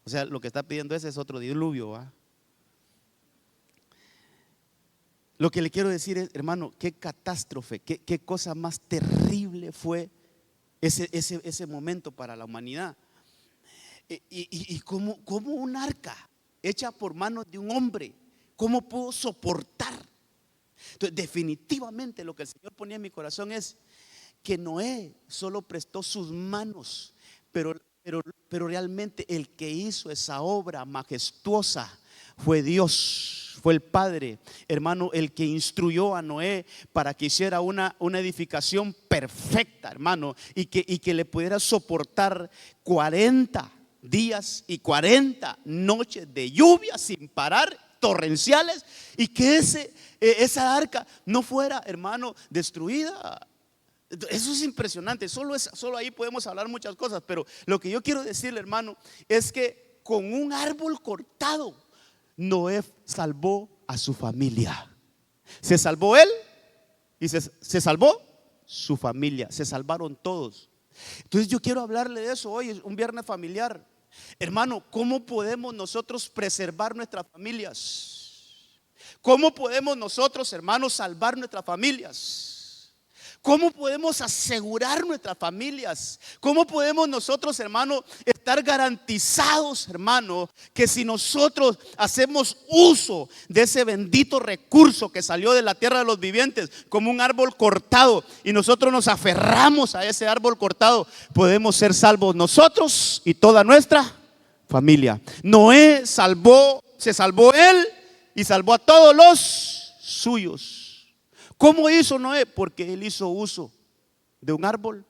Speaker 1: O sea, lo que está pidiendo ese es otro diluvio, ¿va? Lo que le quiero decir es, hermano, qué catástrofe, qué cosa más terrible fue ese momento para la humanidad. Y como un arca hecha por manos de un hombre, ¿cómo pudo soportar? Entonces, definitivamente lo que el Señor ponía en mi corazón es que Noé solo prestó sus manos, pero realmente el que hizo esa obra majestuosa fue Dios, fue el Padre, hermano, el que instruyó a Noé para que hiciera una edificación perfecta, hermano, y que le pudiera soportar 40 días y 40 noches de lluvia sin parar, torrenciales, y que esa arca no fuera, hermano, destruida. Eso es impresionante. Solo ahí podemos hablar muchas cosas, pero lo que yo quiero decirle, hermano, es que con un árbol cortado Noé salvó a su familia. Se salvó él y se salvó su familia. Se salvaron todos. Entonces yo quiero hablarle de eso hoy, es un viernes familiar. Hermano, ¿cómo podemos nosotros preservar nuestras familias? ¿Cómo podemos nosotros, hermanos, salvar nuestras familias? ¿Cómo podemos asegurar nuestras familias? ¿Cómo podemos nosotros, hermano, estar garantizados, hermano, que si nosotros hacemos uso de ese bendito recurso que salió de la tierra de los vivientes como un árbol cortado, y nosotros nos aferramos a ese árbol cortado, podemos ser salvos nosotros y toda nuestra familia? Noé se salvó él y salvó a todos los suyos. ¿Cómo hizo Noé? Porque él hizo uso de un árbol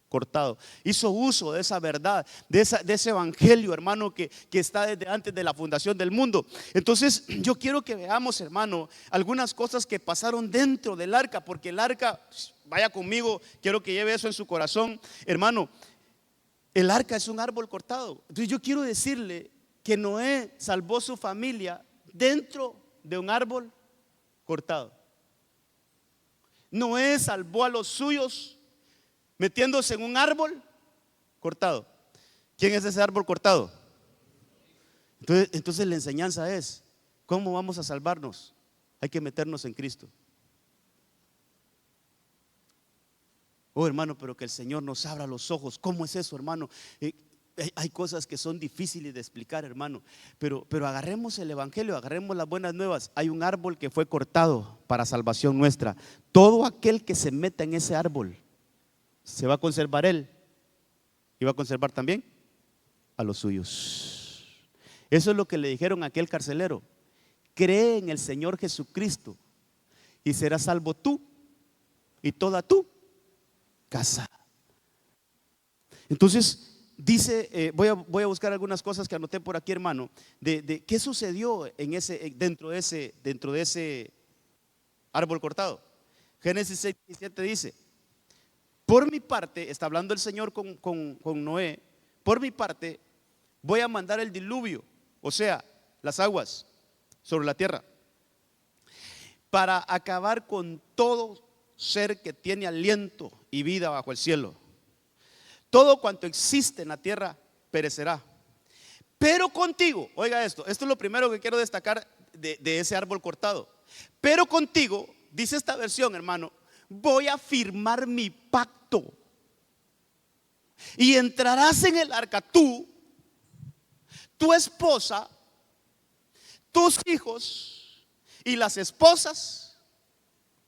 Speaker 1: cortado. Hizo uso de esa verdad, de ese evangelio, hermano, que está desde antes de la fundación del mundo. Entonces yo quiero que veamos, hermano, algunas cosas que pasaron dentro del arca, porque el arca, vaya conmigo, quiero que lleve eso en su corazón, hermano. El arca es un árbol cortado. Entonces yo quiero decirle que Noé salvó su familia dentro de un árbol cortado. Noé salvó a los suyos metiéndose en un árbol cortado. ¿Quién es ese árbol cortado? Entonces la enseñanza es: ¿cómo vamos a salvarnos? Hay que meternos en Cristo. Oh, hermano, pero que el Señor nos abra los ojos. ¿Cómo es eso, hermano? Hay cosas que son difíciles de explicar, hermano, pero agarremos el evangelio, agarremos las buenas nuevas. Hay un árbol que fue cortado para salvación nuestra. Todo aquel que se meta en ese árbol, se va a conservar él y va a conservar también a los suyos. Eso es lo que le dijeron a aquel carcelero: cree en el Señor Jesucristo y serás salvo tú y toda tu casa. Entonces dice, voy a buscar algunas cosas que anoté por aquí, hermano, de qué sucedió dentro de ese árbol cortado. Génesis 6:17 dice: por mi parte, está hablando el Señor con Noé, por mi parte voy a mandar el diluvio, o sea, las aguas sobre la tierra, para acabar con todo ser que tiene aliento y vida bajo el cielo. Todo cuanto existe en la tierra perecerá. Pero contigo, oiga esto es lo primero que quiero destacar de ese árbol cortado. Pero contigo, dice esta versión, hermano, voy a firmar mi pacto. Y entrarás en el arca tú, tu esposa, tus hijos y las esposas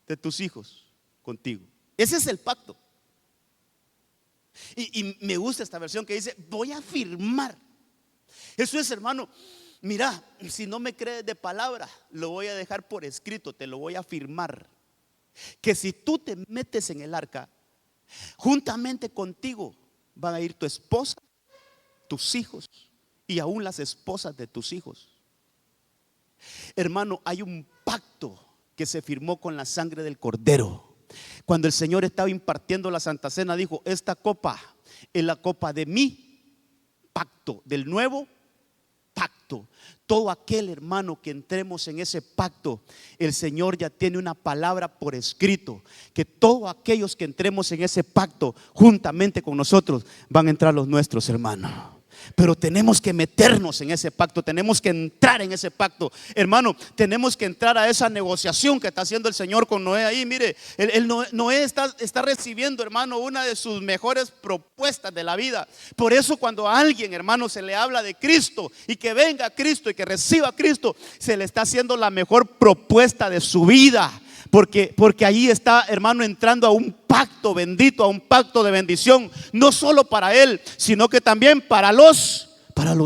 Speaker 1: de tus hijos contigo. Ese es el pacto. Y me gusta esta versión que dice, voy a firmar. Eso es, hermano, mira, si no me crees de palabra, lo voy a dejar por escrito, te lo voy a firmar. Que si tú te metes en el arca, juntamente contigo van a ir tu esposa, tus hijos y aún las esposas de tus hijos. Hermano, hay un pacto que se firmó con la sangre del Cordero. Cuando el Señor estaba impartiendo la Santa Cena, dijo: esta copa es la copa de mi pacto, del nuevo pacto. Todo aquel, hermano, que entremos en ese pacto, el Señor ya tiene una palabra por escrito, que todos aquellos que entremos en ese pacto juntamente con nosotros van a entrar los nuestros, hermano. Pero tenemos que meternos en ese pacto, tenemos que entrar en ese pacto, hermano. Tenemos que entrar a esa negociación que está haciendo el Señor con Noé ahí. Mire, Noé está recibiendo, hermano, una de sus mejores propuestas de la vida. Por eso cuando a alguien, hermano, se le habla de Cristo y que venga Cristo y que reciba a Cristo, se le está haciendo la mejor propuesta de su vida. Porque ahí está, hermano, entrando a un pacto bendito, a un pacto de bendición, no solo para él, sino que también para los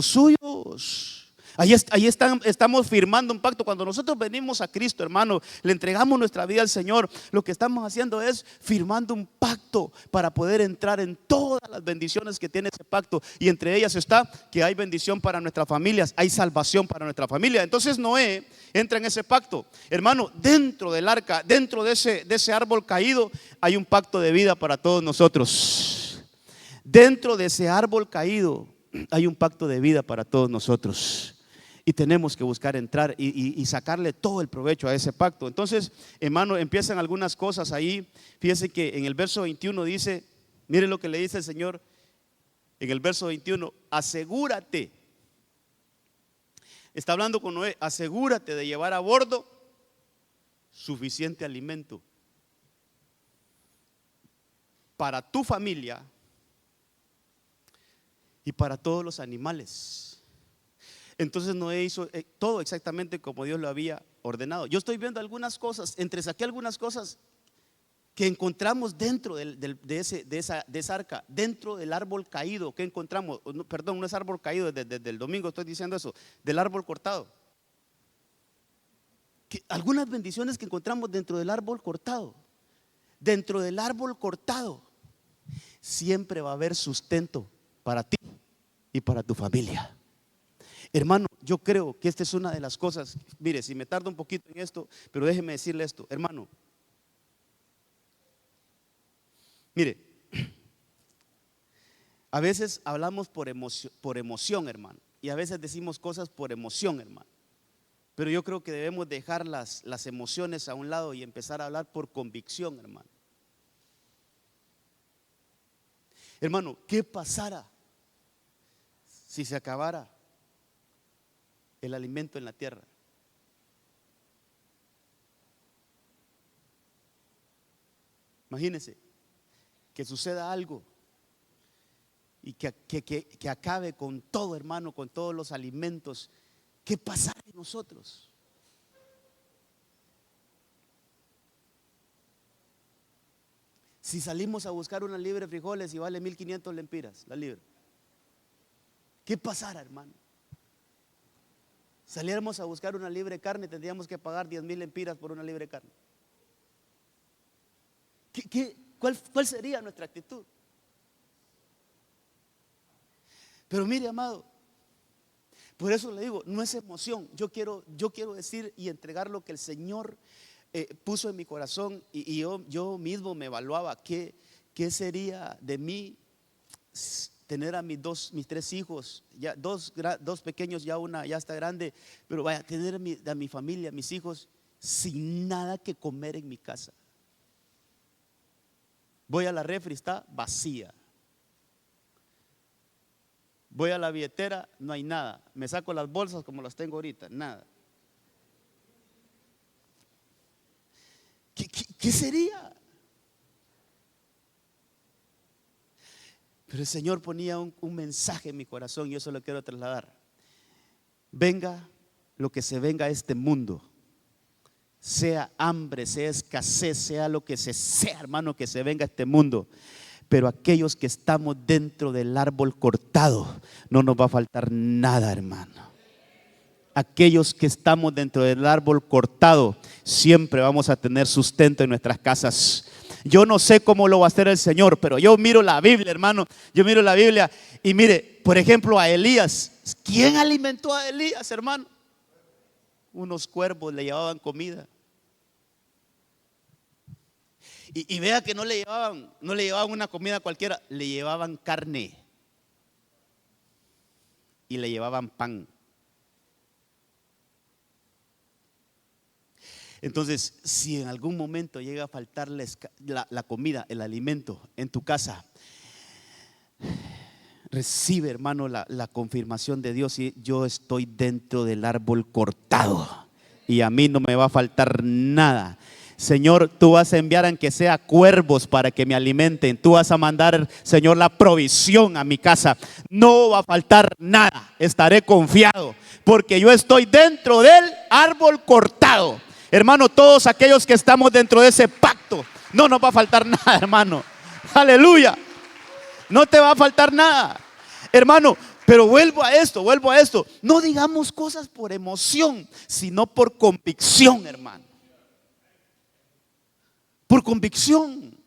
Speaker 1: suyos. Ahí estamos firmando un pacto. Cuando nosotros venimos a Cristo, hermano, le entregamos nuestra vida al Señor, lo que estamos haciendo es firmando un pacto para poder entrar en todas las bendiciones que tiene ese pacto. Y entre ellas está que hay bendición para nuestras familias, hay salvación para nuestra familia. Entonces Noé entra en ese pacto, hermano. Dentro del arca, dentro de ese árbol caído, hay un pacto de vida para todos nosotros. Dentro de ese árbol caído hay un pacto de vida para todos nosotros. Y tenemos que buscar entrar y sacarle todo el provecho a ese pacto. Entonces, hermano, empiezan algunas cosas ahí. Fíjense que en el verso 21 dice, mire lo que le dice el Señor en el verso 21: asegúrate. Está hablando con Noé: asegúrate de llevar a bordo suficiente alimento para tu familia y para todos los animales. Entonces Noé hizo todo exactamente como Dios lo había ordenado. Yo estoy viendo algunas cosas, saqué algunas cosas que encontramos dentro de esa arca, dentro del árbol caído que encontramos. Perdón, no es árbol caído, desde el domingo estoy diciendo eso, del árbol cortado. Algunas bendiciones que encontramos dentro del árbol cortado. Dentro del árbol cortado siempre va a haber sustento para ti y para tu familia. Hermano, yo creo que esta es una de las cosas. Mire, si me tardo un poquito en esto, pero déjeme decirle esto, hermano. Mire, a veces hablamos por emoción, hermano, y a veces decimos cosas por emoción, hermano. Pero yo creo que debemos dejar las emociones a un lado y empezar a hablar por convicción, hermano. Hermano, ¿qué pasara si se acabara el alimento en la tierra? Imagínense que suceda algo y que acabe con todo, hermano, con todos los alimentos. ¿Qué pasará en nosotros? Si salimos a buscar una libra de frijoles y vale 1,500 lempiras la libra, ¿qué pasará, hermano? Saliéramos a buscar una libra de carne, tendríamos que pagar 10,000 lempiras por una libra de carne. ¿Cuál sería nuestra actitud? Pero mire, amado, por eso le digo, no es emoción. Yo quiero decir y entregar lo que el Señor puso en mi corazón. Y yo mismo me evaluaba qué sería de mí tener a mis tres hijos, ya dos pequeños, ya una ya está grande, pero vaya, tener a mi familia, a mis hijos, sin nada que comer en mi casa. Voy a la refri, está vacía. Voy a la billetera, no hay nada. Me saco las bolsas como las tengo ahorita, nada. ¿Qué sería? Pero el Señor ponía un mensaje en mi corazón y yo se lo quiero trasladar. Venga lo que se venga a este mundo, sea hambre, sea escasez, sea lo que sea, hermano, que se venga a este mundo. Pero aquellos que estamos dentro del árbol cortado, no nos va a faltar nada, hermano. Aquellos que estamos dentro del árbol cortado, siempre vamos a tener sustento en nuestras casas. Yo no sé cómo lo va a hacer el Señor, pero yo miro la Biblia, hermano. Yo miro la Biblia y mire, por ejemplo, a Elías. ¿Quién alimentó a Elías, hermano? Unos cuervos le llevaban comida. Y vea que no le llevaban una comida cualquiera, le llevaban carne y le llevaban pan. Entonces, si en algún momento llega a faltar la comida, el alimento en tu casa, recibe, hermano, la confirmación de Dios. Y yo estoy dentro del árbol cortado y a mí no me va a faltar nada. Señor, tú vas a enviar aunque sea cuervos para que me alimenten. Tú vas a mandar, Señor, la provisión a mi casa. No va a faltar nada. Estaré confiado porque yo estoy dentro del árbol cortado. Hermano, todos aquellos que estamos dentro de ese pacto, no nos va a faltar nada, hermano. Aleluya. No te va a faltar nada, hermano. Pero vuelvo a esto. No digamos cosas por emoción, sino por convicción, hermano. Por convicción.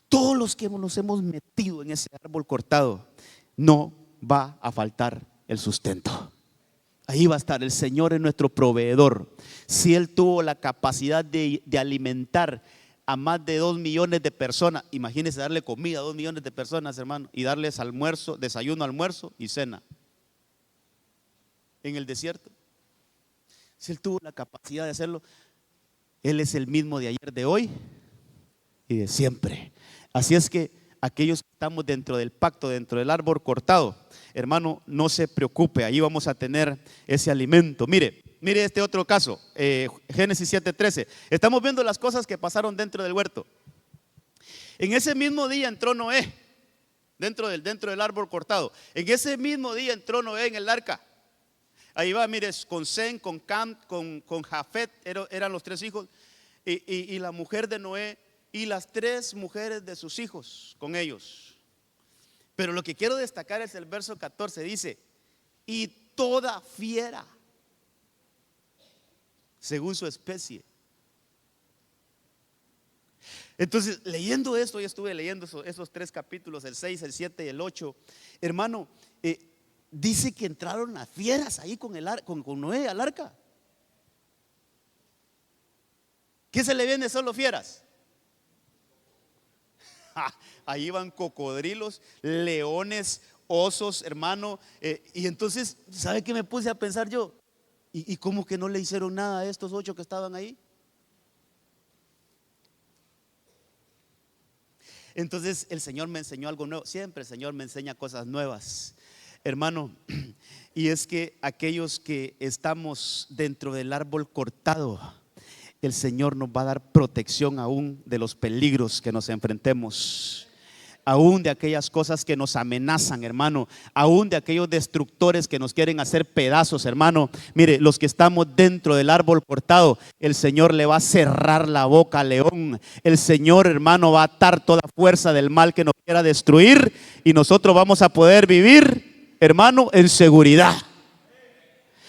Speaker 1: Todos los que nos hemos metido en ese árbol cortado, no va a faltar el sustento. Ahí va a estar el Señor, es nuestro proveedor. Si Él tuvo la capacidad de alimentar a más de 2 millones de personas, imagínense darle comida a 2 millones de personas, hermano, y darles almuerzo, desayuno, almuerzo y cena en el desierto. Si Él tuvo la capacidad de hacerlo, Él es el mismo de ayer, de hoy y de siempre. Así es que aquellos que estamos dentro del pacto, dentro del árbol cortado, hermano, no se preocupe, ahí vamos a tener ese alimento. Mire este otro caso, Génesis 7:13. Estamos viendo las cosas que pasaron dentro del huerto. En ese mismo día entró Noé dentro del árbol cortado. En ese mismo día entró Noé en el arca. Ahí va, mire, con Sem, con Cam, con Jafet, eran los 3 hijos, y la mujer de Noé y las 3 mujeres de sus hijos con ellos. Pero lo que quiero destacar es el verso 14, dice: y toda fiera según su especie. Entonces, leyendo esto, yo estuve leyendo esos 3 capítulos, el 6, el 7 y el 8, hermano, dice que entraron las fieras ahí con Noé al arca. ¿Qué se le viene solo fieras? Ahí van cocodrilos, leones, osos, hermano. Y entonces, ¿sabe qué me puse a pensar yo? ¿Y cómo que no le hicieron nada a estos 8 que estaban ahí? Entonces el Señor me enseñó algo nuevo. Siempre el Señor me enseña cosas nuevas, hermano. Y es que aquellos que estamos dentro del árbol cortado, el Señor nos va a dar protección aún de los peligros que nos enfrentemos, aún de aquellas cosas que nos amenazan, hermano, aún de aquellos destructores que nos quieren hacer pedazos, hermano. Mire, los que estamos dentro del árbol cortado, el Señor le va a cerrar la boca al león. El Señor, hermano, va a atar toda fuerza del mal que nos quiera destruir, y nosotros vamos a poder vivir, hermano, en seguridad.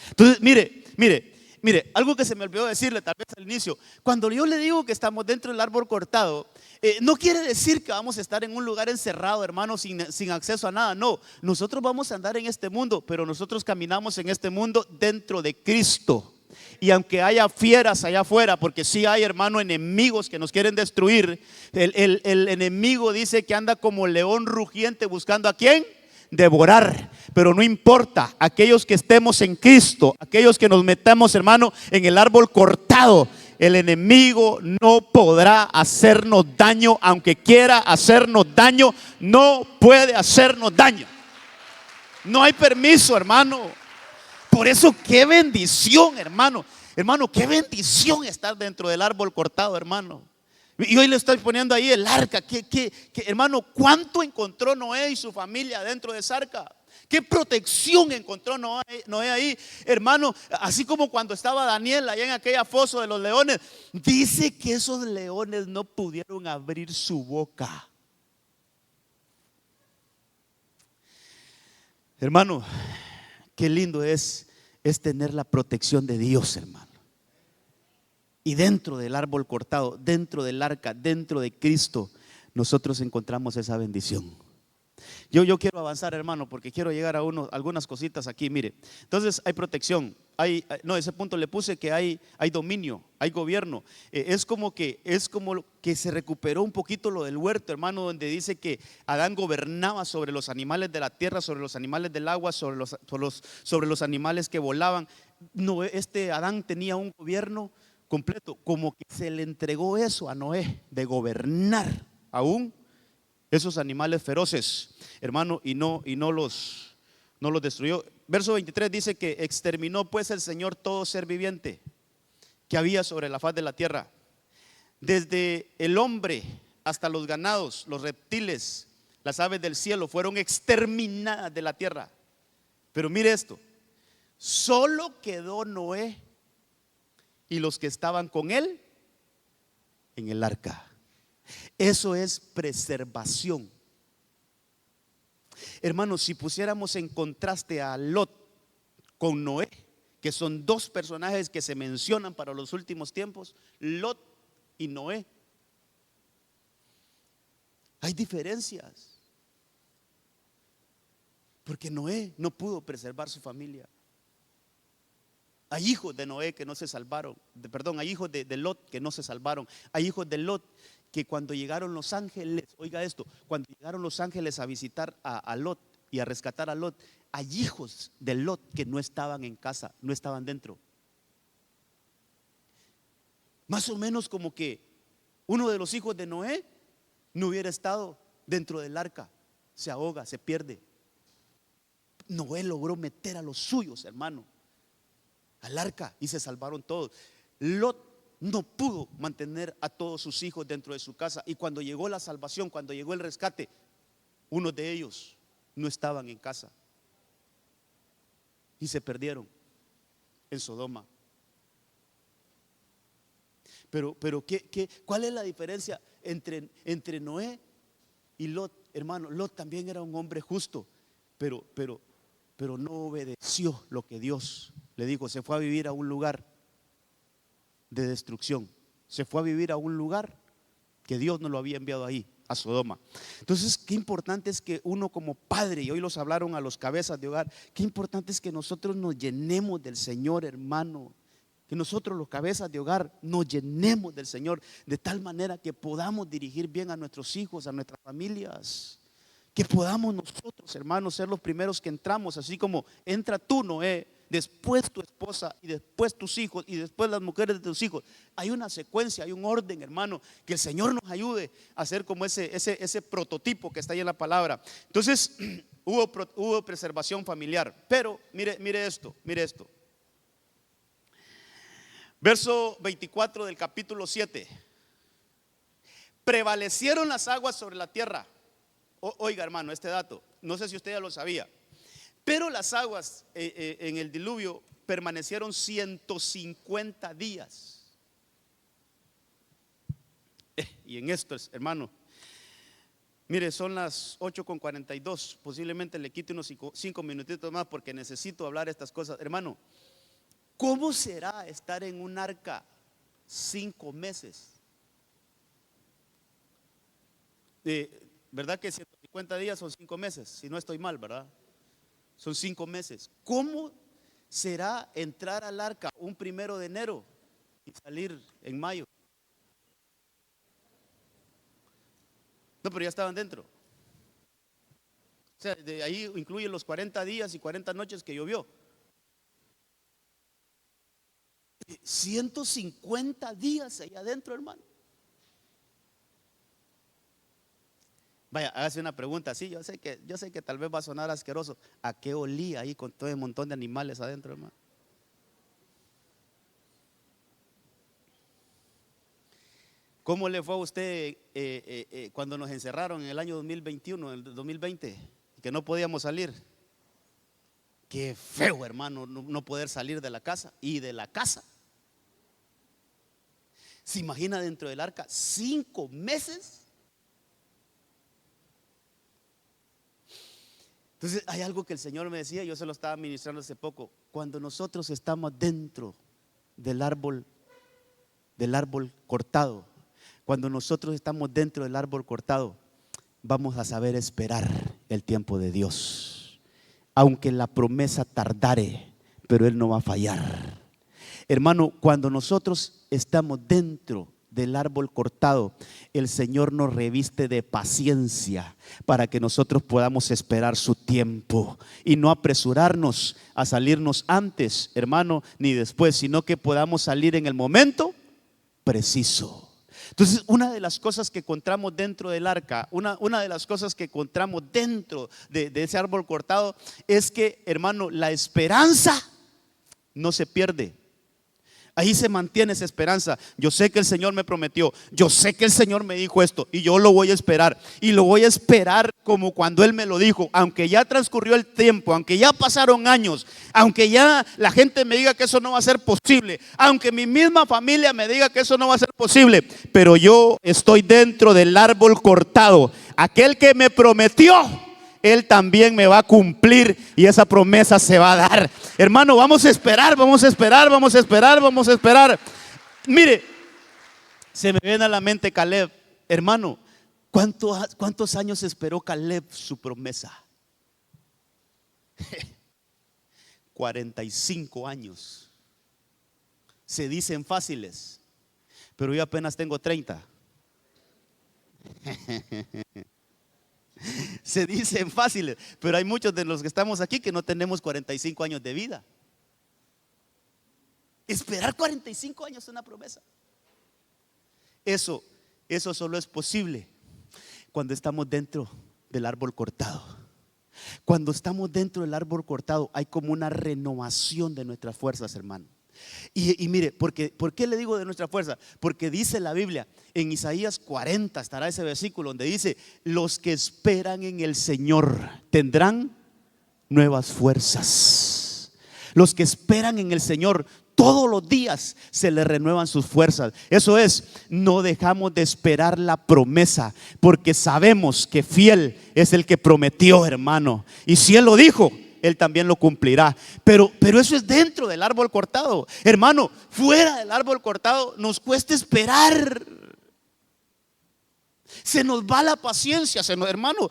Speaker 1: Entonces, mire, algo que se me olvidó decirle tal vez al inicio. Cuando yo le digo que estamos dentro del árbol cortado, no quiere decir que vamos a estar en un lugar encerrado, hermano, sin acceso a nada. No, nosotros vamos a andar en este mundo, pero nosotros caminamos en este mundo dentro de Cristo. Y aunque haya fieras allá afuera, porque sí hay, hermano, enemigos que nos quieren destruir, el enemigo dice que anda como león rugiente buscando a quién devorar. Pero no importa, aquellos que estemos en Cristo, aquellos que nos metamos, hermano, en el árbol cortado, el enemigo no podrá hacernos daño. Aunque quiera hacernos daño, no puede hacernos daño. No hay permiso, hermano. Por eso qué bendición, hermano. Hermano, qué bendición estar dentro del árbol cortado, hermano. Y hoy le estoy poniendo ahí el arca. Hermano, ¿cuánto encontró Noé y su familia dentro de esa arca? ¿Qué protección encontró Noé ahí, hermano? Así como cuando estaba Daniel allá en aquella foso de los leones. Dice que esos leones no pudieron abrir su boca. Hermano, qué lindo es tener la protección de Dios, hermano. Y dentro del árbol cortado, dentro del arca, dentro de Cristo, nosotros encontramos esa bendición. Yo quiero avanzar, hermano, porque quiero llegar a algunas cositas aquí. Mire, entonces hay protección. Ese punto le puse que hay dominio, hay gobierno. Es como que se recuperó un poquito lo del huerto, hermano, donde dice que Adán gobernaba sobre los animales de la tierra, sobre los animales del agua, sobre los animales que volaban. No, Adán tenía un gobierno completo, como que se le entregó eso a Noé, de gobernar aún esos animales feroces, hermano, y no los destruyó. Verso 23 dice que exterminó pues el Señor todo ser viviente que había sobre la faz de la tierra, desde el hombre hasta los ganados, los reptiles, las aves del cielo fueron exterminadas de la tierra. Pero mire esto, solo quedó Noé y los que estaban con él en el arca. Eso es preservación. Hermanos, si pusiéramos en contraste a Lot con Noé, que son dos personajes que se mencionan para los últimos tiempos, Lot y Noé, hay diferencias. Porque Noé no pudo preservar su familia. Hay hijos de Noé que no se salvaron, hay hijos de Lot que no se salvaron. Hay hijos de Lot que cuando llegaron los ángeles, oiga esto, cuando llegaron los ángeles a visitar a Lot y a rescatar a Lot, hay hijos de Lot que no estaban en casa, no estaban dentro. Más o menos como que uno de los hijos de Noé no hubiera estado dentro del arca, se ahoga, se pierde. Noé logró meter a los suyos, hermano, al arca y se salvaron todos. Lot no pudo mantener a todos sus hijos dentro de su casa, y cuando llegó la salvación, cuando llegó el rescate, unos de ellos no estaban en casa y se perdieron en Sodoma. Pero ¿cuál es la diferencia entre Noé y Lot? Hermano, Lot también era un hombre justo, pero no obedeció lo que Dios le dijo. Se fue a vivir a un lugar de destrucción. Se fue a vivir a un lugar que Dios no lo había enviado ahí, a Sodoma. Entonces, qué importante es que uno como padre, y hoy los hablaron a los cabezas de hogar, qué importante es que nosotros nos llenemos del Señor, hermano. Que nosotros los cabezas de hogar nos llenemos del Señor, de tal manera que podamos dirigir bien a nuestros hijos, a nuestras familias. Que podamos nosotros, hermanos, ser los primeros que entramos, así como entra tú, Noé, después tu esposa y después tus hijos y después las mujeres de tus hijos. Hay una secuencia, hay un orden, hermano. Que el Señor nos ayude a ser como ese prototipo que está ahí en la palabra. Entonces hubo preservación familiar. Pero mire esto. Verso 24 del capítulo 7. Prevalecieron las aguas sobre la tierra. Oiga, hermano, este dato, no sé si usted ya lo sabía, pero las aguas en el diluvio permanecieron 150 días. Y en esto, hermano, mire, son las 8:42. Posiblemente le quite unos 5 minutitos más porque necesito hablar estas cosas. Hermano, ¿cómo será estar en un arca 5 meses? ¿Verdad que 150 días son 5 meses? Si no estoy mal, ¿verdad? Son 5 meses. ¿Cómo será entrar al arca un 1 de enero y salir en mayo. No, pero ya estaban dentro. O sea, de ahí incluye los 40 días y 40 noches que llovió. 150 días allá adentro, hermano. Vaya, hágase una pregunta. Sí, yo sé que tal vez va a sonar asqueroso. ¿A qué olía ahí con todo el montón de animales adentro, hermano? ¿Cómo le fue a usted cuando nos encerraron en el año 2021, el 2020, que no podíamos salir? Qué feo, hermano, no poder salir de la casa y de la casa. ¿Se imagina dentro del arca 5 meses? Entonces hay algo que el Señor me decía, yo se lo estaba ministrando hace poco. Cuando nosotros estamos dentro del árbol cortado, cuando nosotros estamos dentro del árbol cortado, vamos a saber esperar el tiempo de Dios. Aunque la promesa tardare, pero Él no va a fallar. Hermano, cuando nosotros estamos dentro del árbol cortado, el Señor nos reviste de paciencia para que nosotros podamos esperar su tiempo y no apresurarnos a salirnos antes, hermano, ni después, sino que podamos salir en el momento preciso. Entonces, una de las cosas que encontramos dentro del arca, una de las cosas que encontramos dentro de ese árbol cortado es que, hermano, la esperanza no se pierde. Ahí se mantiene esa esperanza. Yo sé que el Señor me prometió, yo sé que el Señor me dijo esto y yo lo voy a esperar. Y lo voy a esperar como cuando Él me lo dijo. Aunque ya transcurrió el tiempo, aunque ya pasaron años, aunque ya la gente me diga que eso no va a ser posible, aunque mi misma familia me diga que eso no va a ser posible, pero yo estoy dentro del árbol cortado. Aquel que me prometió, Él también me va a cumplir y esa promesa se va a dar. Hermano, vamos a esperar, vamos a esperar, vamos a esperar, vamos a esperar. Mire, se me viene a la mente Caleb. Hermano, ¿cuántos años esperó Caleb su promesa? 45 años. Se dicen fáciles, pero yo apenas tengo 30. Se dicen fáciles, pero hay muchos de los que estamos aquí que no tenemos 45 años de vida. Esperar 45 años es una promesa. Eso solo es posible cuando estamos dentro del árbol cortado. Cuando estamos dentro del árbol cortado hay como una renovación de nuestras fuerzas, hermano. Y mire, ¿por qué le digo de nuestra fuerza? Porque dice la Biblia, en Isaías 40 estará ese versículo donde dice: los que esperan en el Señor tendrán nuevas fuerzas. Los que esperan en el Señor todos los días se les renuevan sus fuerzas. Eso es, no dejamos de esperar la promesa, porque sabemos que fiel es el que prometió, hermano. Y si Él lo dijo, Él también lo cumplirá. Pero eso es dentro del árbol cortado. Hermano, fuera del árbol cortado nos cuesta esperar. Se nos va la paciencia, hermano,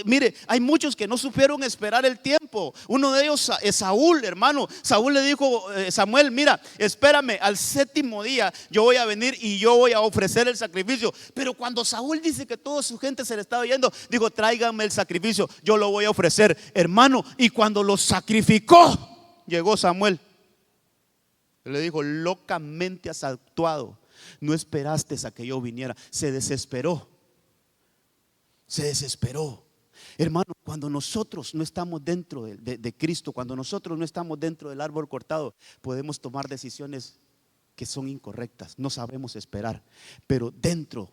Speaker 1: mire, hay muchos que no supieron esperar el tiempo. Uno de ellos es Saúl, hermano. Saúl le dijo, Samuel, mira, espérame, al 7º día yo voy a venir y yo voy a ofrecer el sacrificio. Pero cuando Saúl dice que toda su gente se le estaba yendo, dijo, tráiganme el sacrificio, yo lo voy a ofrecer, hermano. Y cuando lo sacrificó, llegó Samuel. Le dijo, locamente has actuado. No esperaste a que yo viniera. Se desesperó. Hermano, cuando nosotros no estamos dentro de Cristo, cuando nosotros no estamos dentro del árbol cortado, podemos tomar decisiones que son incorrectas. No sabemos esperar. Pero dentro,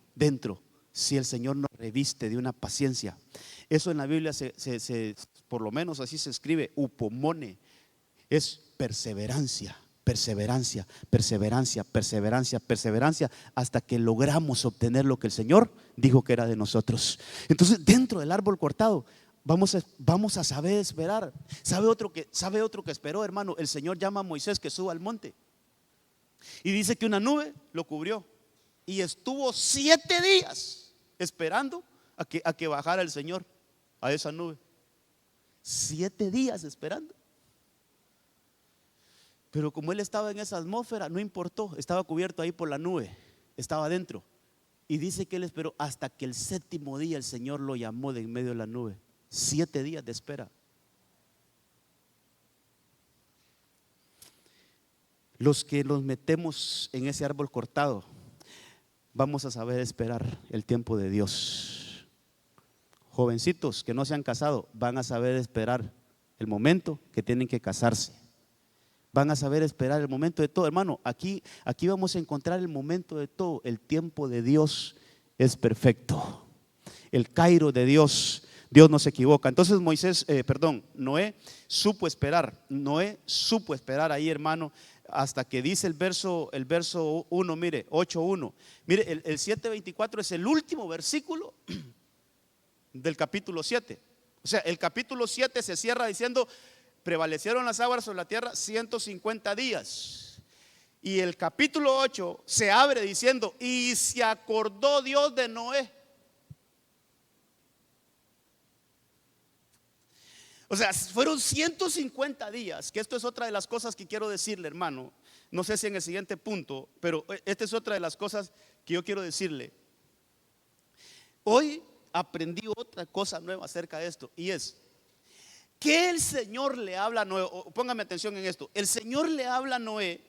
Speaker 1: si el Señor nos reviste de una paciencia. Eso en la Biblia por lo menos así se escribe, upomone. Es perseverancia. Perseverancia, hasta que logramos obtener lo que el Señor dijo que era de nosotros. Entonces, dentro del árbol cortado vamos a saber esperar. ¿Sabe otro que esperó, hermano? El Señor llama a Moisés que suba al monte y dice que una nube lo cubrió y estuvo 7 días esperando a que bajara el Señor a esa nube. 7 días esperando. Pero como él estaba en esa atmósfera, no importó, estaba cubierto ahí por la nube, estaba adentro. Y dice que él esperó hasta que el séptimo día el Señor lo llamó de en medio de la nube. 7 días de espera. Los que nos metemos en ese árbol cortado, vamos a saber esperar el tiempo de Dios. Jovencitos que no se han casado van a saber esperar el momento que tienen que casarse. Van a saber esperar el momento de todo. Hermano, aquí vamos a encontrar el momento de todo. El tiempo de Dios es perfecto. El Cairo de Dios, Dios no se equivoca. Entonces Noé supo esperar. Noé supo esperar ahí, hermano, hasta que dice el verso 1, mire, 8:1. Mire, el 7:24 es el último versículo del capítulo 7. O sea, el capítulo 7 se cierra diciendo: prevalecieron las aguas sobre la tierra 150 días. Y el capítulo 8 se abre diciendo: y se acordó Dios de Noé. O sea, fueron 150 días, que esto es otra de las cosas que quiero decirle, hermano. No sé si en el siguiente punto, pero esta es otra de las cosas que yo quiero decirle. Hoy aprendí otra cosa nueva acerca de esto, y es que el Señor le habla a Noé. Póngame atención en esto. El Señor le habla a Noé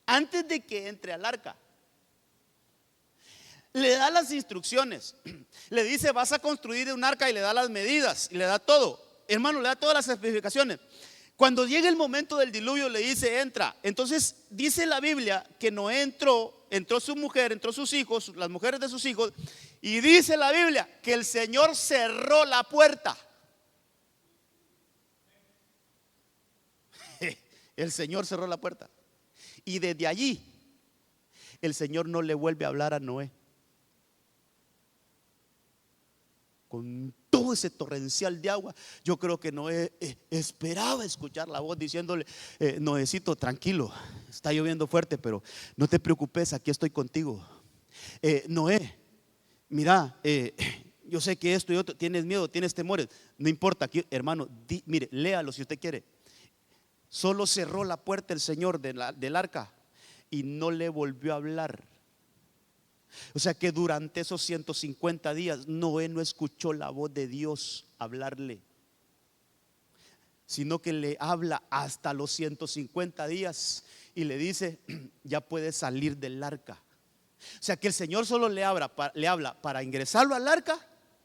Speaker 1: antes de que entre al arca. Le da las instrucciones. Le dice: vas a construir un arca, y le da las medidas y le da todo. Hermano, le da todas las especificaciones. Cuando llega el momento del diluvio, le dice: entra. Entonces dice la Biblia que Noé entró su mujer, entró sus hijos, las mujeres de sus hijos, y dice la Biblia que el Señor cerró la puerta. El Señor cerró la puerta. Y desde allí el Señor no le vuelve a hablar a Noé. Con todo ese torrencial de agua, yo creo que Noé esperaba escuchar la voz diciéndole: Noécito, tranquilo, está lloviendo fuerte, pero no te preocupes, aquí estoy contigo. Noé, mira, yo sé que esto y otro, tienes miedo, tienes temores, no importa, aquí, hermano, mire, léalo si usted quiere. Solo cerró la puerta el Señor del arca y no le volvió a hablar. O sea que durante esos 150 días Noé no escuchó la voz de Dios hablarle, sino que le habla hasta los 150 días y le dice: ya puedes salir del arca. O sea que el Señor solo le habla para ingresarlo al arca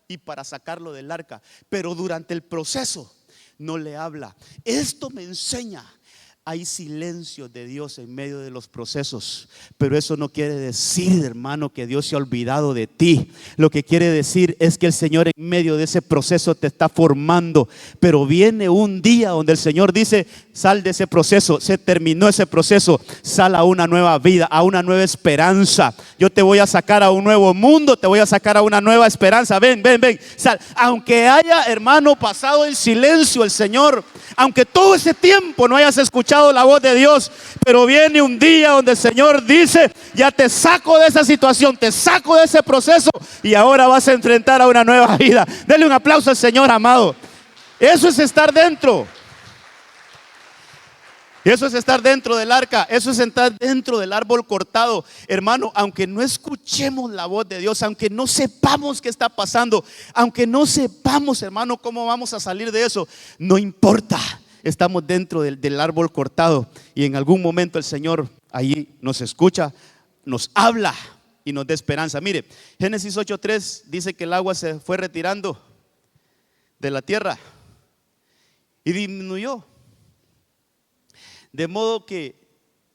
Speaker 1: y para sacarlo del arca, pero durante el proceso no le habla. Esto me enseña: hay silencio de Dios en medio de los procesos, pero eso no quiere decir, hermano, que Dios se ha olvidado de ti. Lo que quiere decir es que el Señor en medio de ese proceso te está formando, pero viene un día donde el Señor dice: sal de ese proceso, se terminó ese proceso, sal a una nueva vida, a una nueva esperanza. Yo te voy a sacar a un nuevo mundo, te voy a sacar a una nueva esperanza. Ven, sal. Aunque haya, hermano, pasado en silencio el Señor, aunque todo ese tiempo no hayas escuchado la voz de Dios, pero viene un día donde el Señor dice: ya te saco de esa situación, te saco de ese proceso, y ahora vas a enfrentar a una nueva vida. Dele un aplauso al Señor, amado. Eso es estar dentro. Eso es estar dentro del arca. Eso es estar dentro del árbol cortado. Hermano, aunque no escuchemos la voz de Dios, aunque no sepamos qué está pasando, aunque no sepamos, hermano, cómo vamos a salir de eso, no importa. Estamos dentro del árbol cortado, y en algún momento el Señor allí nos escucha, nos habla y nos da esperanza. Mire, Génesis 8:3 dice que el agua se fue retirando de la tierra y disminuyó, de modo que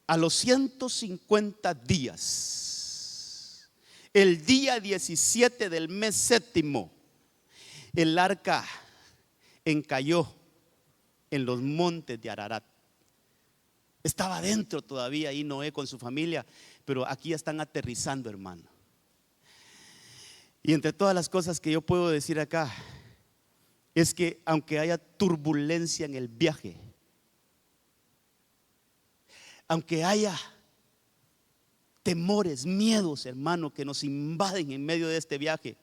Speaker 1: a los 150 días, el día 17 del mes séptimo, el arca encalló en los montes de Ararat. Estaba dentro todavía ahí Noé con su familia, pero aquí ya están aterrizando, hermano. Y entre todas las cosas que yo puedo decir acá, es que aunque haya turbulencia en el viaje, aunque haya temores, miedos, hermano, que nos invaden en medio de este viaje,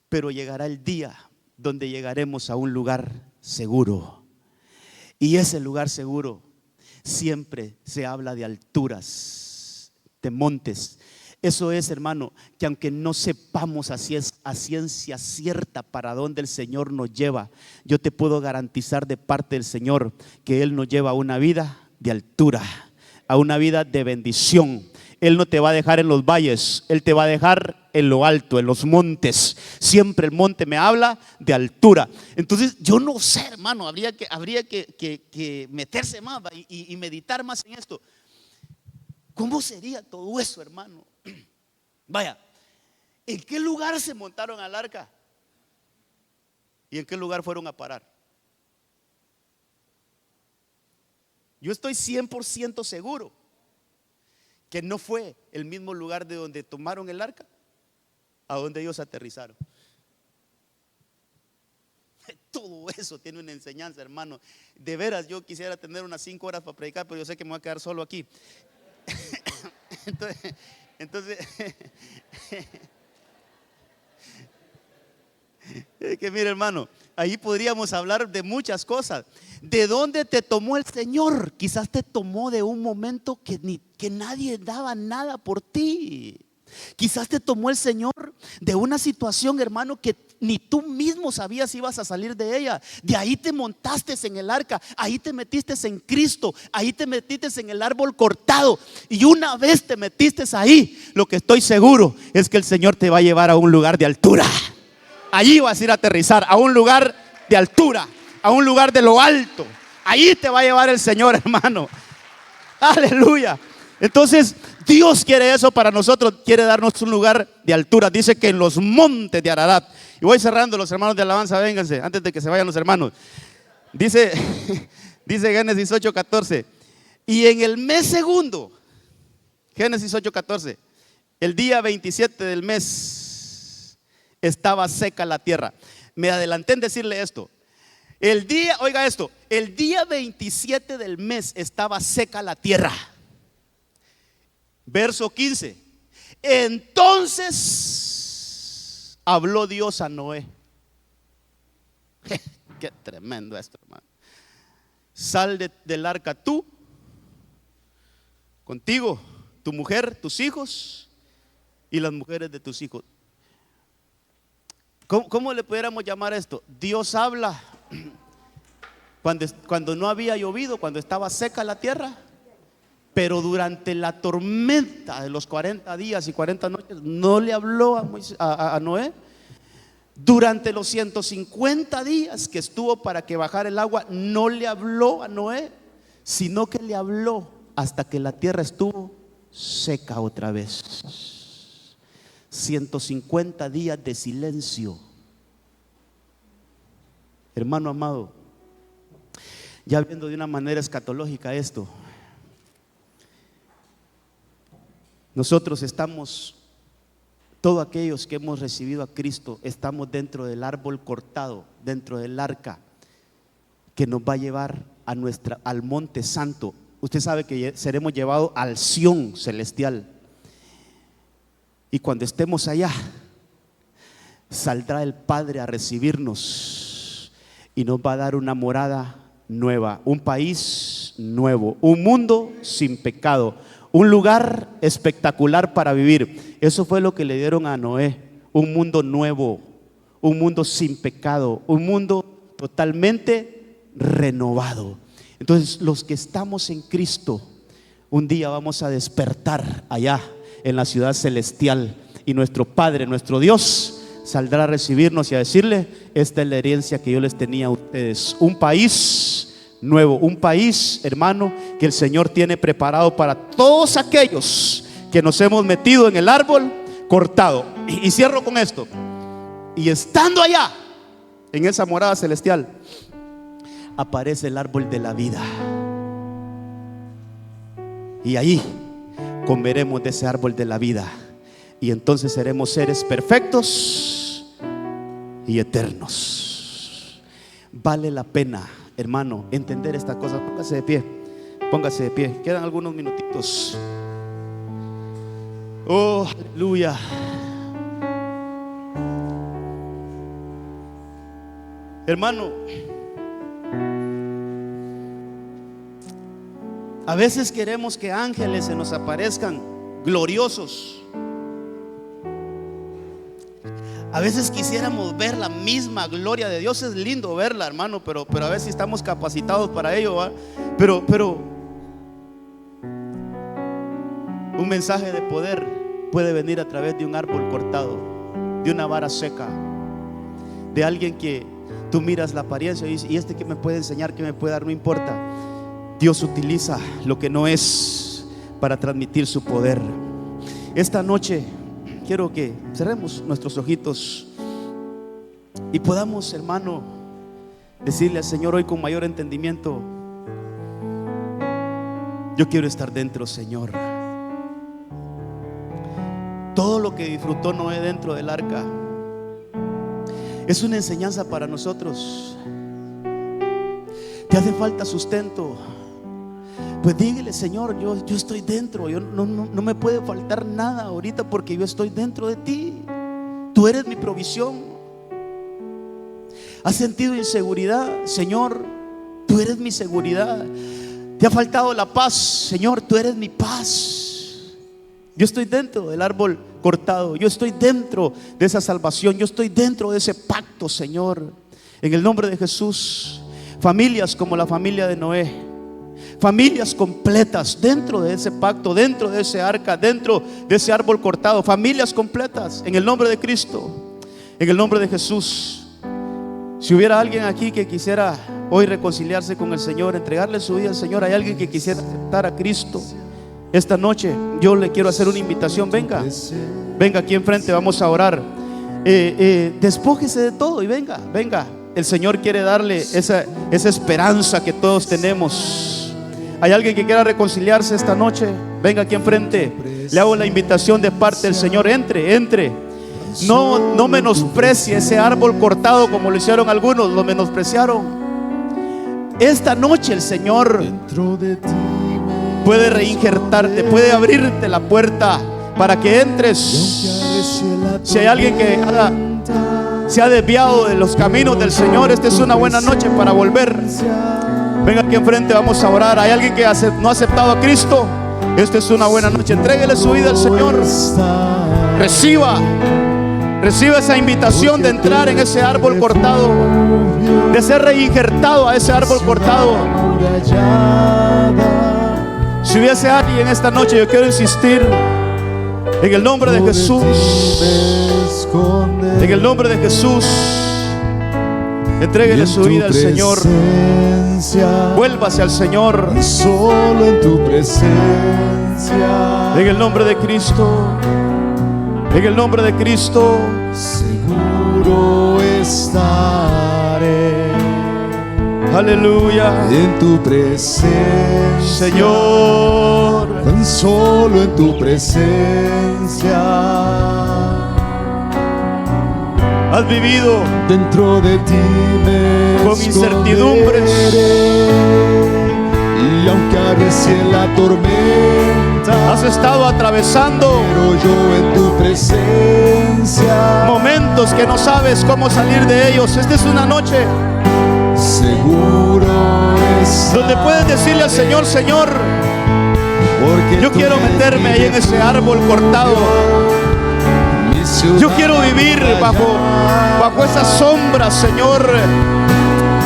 Speaker 1: pero llegará el día donde llegaremos a un lugar seguro. Y ese lugar seguro siempre se habla de alturas, de montes. Eso es, hermano, que aunque no sepamos a ciencia cierta para dónde el Señor nos lleva, yo te puedo garantizar de parte del Señor que Él nos lleva a una vida de altura, a una vida de bendición. Él no te va a dejar en los valles, Él te va a dejar en lo alto, en los montes. Siempre el monte me habla de altura. Entonces yo no sé, hermano, habría que meterse más y meditar más en esto. ¿Cómo sería todo eso, hermano? Vaya, ¿en qué lugar se montaron al arca? ¿Y en qué lugar fueron a parar? Yo estoy 100% seguro que no fue el mismo lugar de donde tomaron el arca a donde ellos aterrizaron. Todo eso tiene una enseñanza, hermano. De veras, yo quisiera tener unas 5 horas para predicar, pero yo sé que me voy a quedar solo aquí. Entonces es que mire, hermano, ahí podríamos hablar de muchas cosas. ¿De dónde te tomó el Señor? Quizás te tomó de un momento que nadie daba nada por ti. Quizás te tomó el Señor de una situación, hermano, que ni tú mismo sabías si ibas a salir de ella. De ahí te montaste en el arca, ahí te metiste en Cristo, ahí te metiste en el árbol cortado. Y una vez te metiste ahí, lo que estoy seguro es que el Señor te va a llevar a un lugar de altura. Allí vas a ir a aterrizar, a un lugar de altura, a un lugar de lo alto. Ahí te va a llevar el Señor, hermano. Aleluya. Entonces Dios quiere eso para nosotros, quiere darnos un lugar de altura. Dice que en los montes de Ararat. Y voy cerrando, los hermanos de alabanza, vénganse antes de que se vayan los hermanos. Dice Génesis 8:14. Y en el mes segundo, Génesis 8:14, el día 27 del mes estaba seca la tierra. Me adelanté en decirle esto. Oiga esto, el día 27 del mes estaba seca la tierra. Verso 15. Entonces habló Dios a Noé. Qué tremendo esto, hermano. Sal del arca tú, contigo, tu mujer, tus hijos y las mujeres de tus hijos. ¿Cómo le pudiéramos llamar esto? Dios habla cuando no había llovido, cuando estaba seca la tierra. Pero durante la tormenta de los 40 días y 40 noches no le habló a Noé. Durante los 150 días que estuvo para que bajara el agua, no le habló a Noé, sino que le habló hasta que la tierra estuvo seca otra vez. 150 días de silencio. Hermano amado, ya viendo de una manera escatológica esto, nosotros estamos, todos aquellos que hemos recibido a Cristo, estamos dentro del árbol cortado, dentro del arca que nos va a llevar al monte santo. Usted sabe que seremos llevados al Sión celestial. Y cuando estemos allá, saldrá el Padre a recibirnos y nos va a dar una morada nueva, un país nuevo, un mundo sin pecado, un lugar espectacular para vivir. Eso fue lo que le dieron a Noé, un mundo nuevo, un mundo sin pecado, un mundo totalmente renovado. Entonces los que estamos en Cristo, un día vamos a despertar allá en la ciudad celestial y nuestro Padre, nuestro Dios, saldrá a recibirnos y a decirle: esta es la herencia que yo les tenía a ustedes, un país nuevo, un país, hermano, que el Señor tiene preparado para todos aquellos que nos hemos metido en el árbol cortado. Y cierro con esto. Y estando allá en esa morada celestial, aparece el árbol de la vida, y allí comeremos de ese árbol de la vida, y entonces seremos seres perfectos y eternos. Vale la pena, hermano, entender estas cosas. Póngase de pie, póngase de pie. Quedan algunos minutitos. Oh, aleluya. Hermano, A veces queremos que ángeles se nos aparezcan gloriosos. A veces quisiéramos ver la misma gloria de Dios. Es lindo verla, hermano, pero a ver si estamos capacitados para ello, ¿va? Pero un mensaje de poder puede venir a través de un árbol cortado, de una vara seca, de alguien que tú miras la apariencia y dices: ¿y este qué me puede enseñar, qué me puede dar? No importa. Dios utiliza lo que no es para transmitir su poder. Esta noche quiero que cerremos nuestros ojitos y podamos, hermano, decirle al Señor hoy con mayor entendimiento: yo quiero estar dentro, Señor. Todo lo que disfrutó Noé dentro del arca es una enseñanza para nosotros. Te hace falta sustento, pues dígale: Señor, yo estoy dentro. No me puede faltar nada ahorita, porque yo estoy dentro de ti. Tú eres mi provisión. ¿Has sentido inseguridad? Señor, tú eres mi seguridad. ¿Te ha faltado la paz? Señor, tú eres mi paz. Yo estoy dentro del árbol cortado. Yo estoy dentro de esa salvación. Yo estoy dentro de ese pacto, Señor. En el nombre de Jesús. Familias como la familia de Noé, familias completas dentro de ese pacto, dentro de ese arca, dentro de ese árbol cortado. Familias completas en el nombre de Cristo, en el nombre de Jesús. Si hubiera alguien aquí que quisiera hoy reconciliarse con el Señor, entregarle su vida al Señor, hay alguien que quisiera aceptar a Cristo esta noche, yo le quiero hacer una invitación. Venga aquí enfrente, vamos a orar. Despójese de todo y venga. El Señor quiere darle esa esperanza que todos tenemos. Hay alguien que quiera reconciliarse esta noche, venga aquí enfrente. Le hago la invitación de parte del Señor: entre. No menosprecie ese árbol cortado como lo hicieron algunos, lo menospreciaron. Esta noche el Señor puede reinjertarte, puede abrirte la puerta para que entres. Si hay alguien que se ha desviado de los caminos del Señor, esta es una buena noche para volver. Venga aquí enfrente, vamos a orar. Hay alguien que no ha aceptado a Cristo, esta es una buena noche. Entréguele su vida al Señor. Reciba esa invitación de entrar en ese árbol cortado, de ser reinjertado a ese árbol cortado. Si hubiese alguien esta noche, yo quiero insistir en el nombre de Jesús. En el nombre de Jesús, entréguele su vida al Señor. Vuélvase al Señor.
Speaker 2: Solo en tu presencia.
Speaker 1: En el nombre de Cristo. En el nombre de Cristo.
Speaker 2: Seguro estaré.
Speaker 1: Aleluya.
Speaker 2: En tu presencia,
Speaker 1: Señor.
Speaker 2: tan solo en tu presencia.
Speaker 1: Has vivido
Speaker 2: Dentro de ti me
Speaker 1: con incertidumbres,
Speaker 2: y aunque arrecie la tormenta,
Speaker 1: has estado atravesando
Speaker 2: pero yo en tu presencia,
Speaker 1: momentos que no sabes cómo salir de ellos. Esta es una noche
Speaker 2: seguro estaré,
Speaker 1: donde puedes decirle al Señor: Señor,
Speaker 2: porque
Speaker 1: yo
Speaker 2: tú
Speaker 1: quiero
Speaker 2: eres
Speaker 1: meterme
Speaker 2: mi
Speaker 1: ahí en ese árbol cortado.
Speaker 2: mi ciudad
Speaker 1: Yo quiero vivir bajo esa sombra, Señor.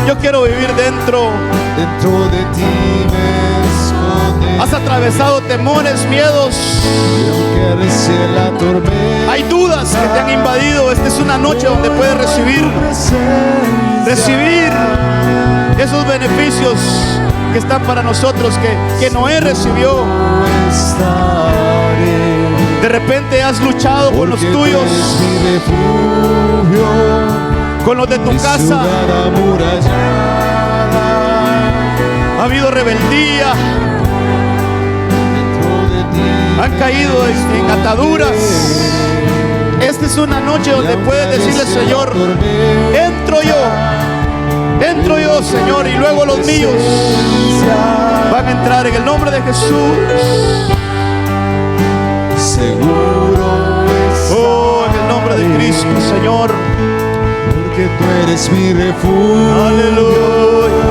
Speaker 1: Yo quiero vivir dentro.
Speaker 2: Dentro de ti me esconde.
Speaker 1: Has atravesado temores, miedos.
Speaker 2: Y aunque arrecie la tormenta,
Speaker 1: Hay dudas que te han invadido. Esta es una noche donde puedes recibir esos beneficios que están para nosotros, que Noé recibió. De repente has luchado con los tuyos, con los de tu casa. Ha habido rebeldía, han caído en ataduras. Esta es una noche donde puedes decirle: Señor, entro yo, Señor, y luego los míos van a entrar en el nombre de Jesús.
Speaker 2: Seguro
Speaker 1: Oh, en el nombre de Cristo, Señor.
Speaker 2: porque tú eres mi refugio.
Speaker 1: Aleluya.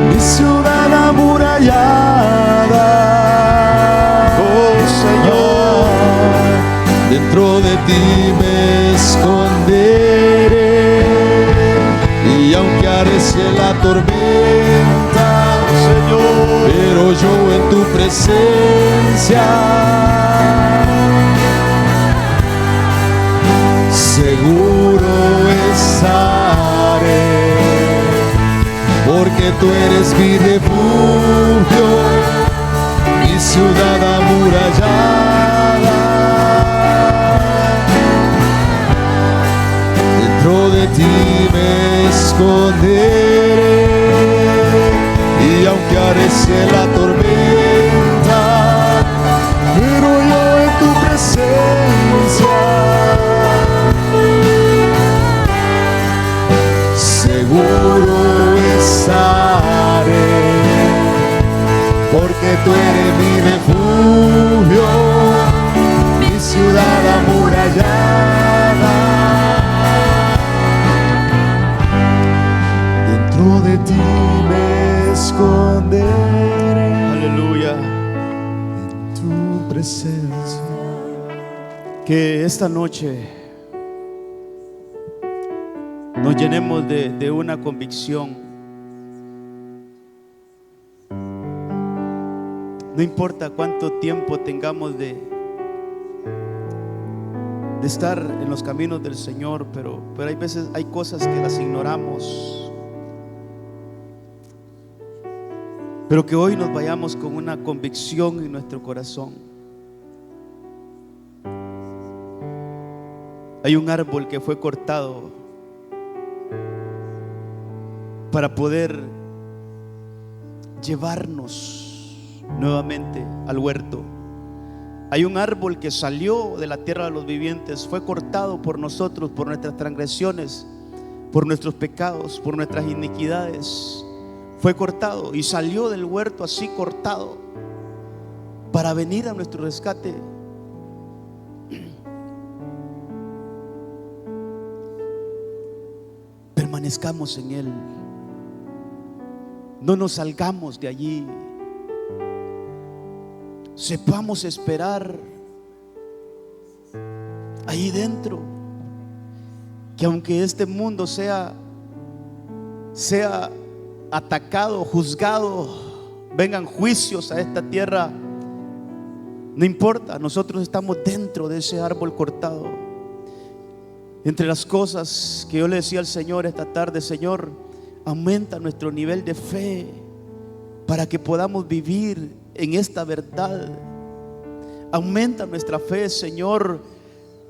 Speaker 2: Mi ciudad amurallada, Dentro de ti me esconderé, y aunque arrecie la tormenta, Señor, pero yo en tu presencia seguro estaré, porque tú eres mi refugio, mi ciudad amurallada. Dentro de ti me esconderé, y aunque arrecie la tormenta, pero yo en tu presencia seguro estaré, porque tú eres mi refugio, mi ciudad amurallada. Dentro de ti me esconderé,
Speaker 1: Aleluya.
Speaker 2: en tu presencia.
Speaker 1: Que esta noche nos llenemos de una convicción. No importa cuánto tiempo tengamos de estar en los caminos del Señor, pero hay veces, hay cosas que las ignoramos. Pero que hoy nos vayamos con una convicción en nuestro corazón. Hay un árbol que fue cortado para poder llevarnos nuevamente al huerto. Hay un árbol que salió de la tierra de los vivientes, fue cortado por nosotros, por nuestras transgresiones, por nuestros pecados, por nuestras iniquidades. Fue cortado y salió del huerto así cortado para venir a nuestro rescate. Permanezcamos en Él. No nos salgamos de allí. Sepamos esperar ahí dentro. Que aunque este mundo sea atacado, juzgado, vengan juicios a esta tierra, no importa, nosotros estamos dentro de ese árbol cortado. Entre las cosas que yo le decía al Señor esta tarde: Señor, aumenta nuestro nivel de fe para que podamos vivir en esta verdad. Aumenta nuestra fe, Señor,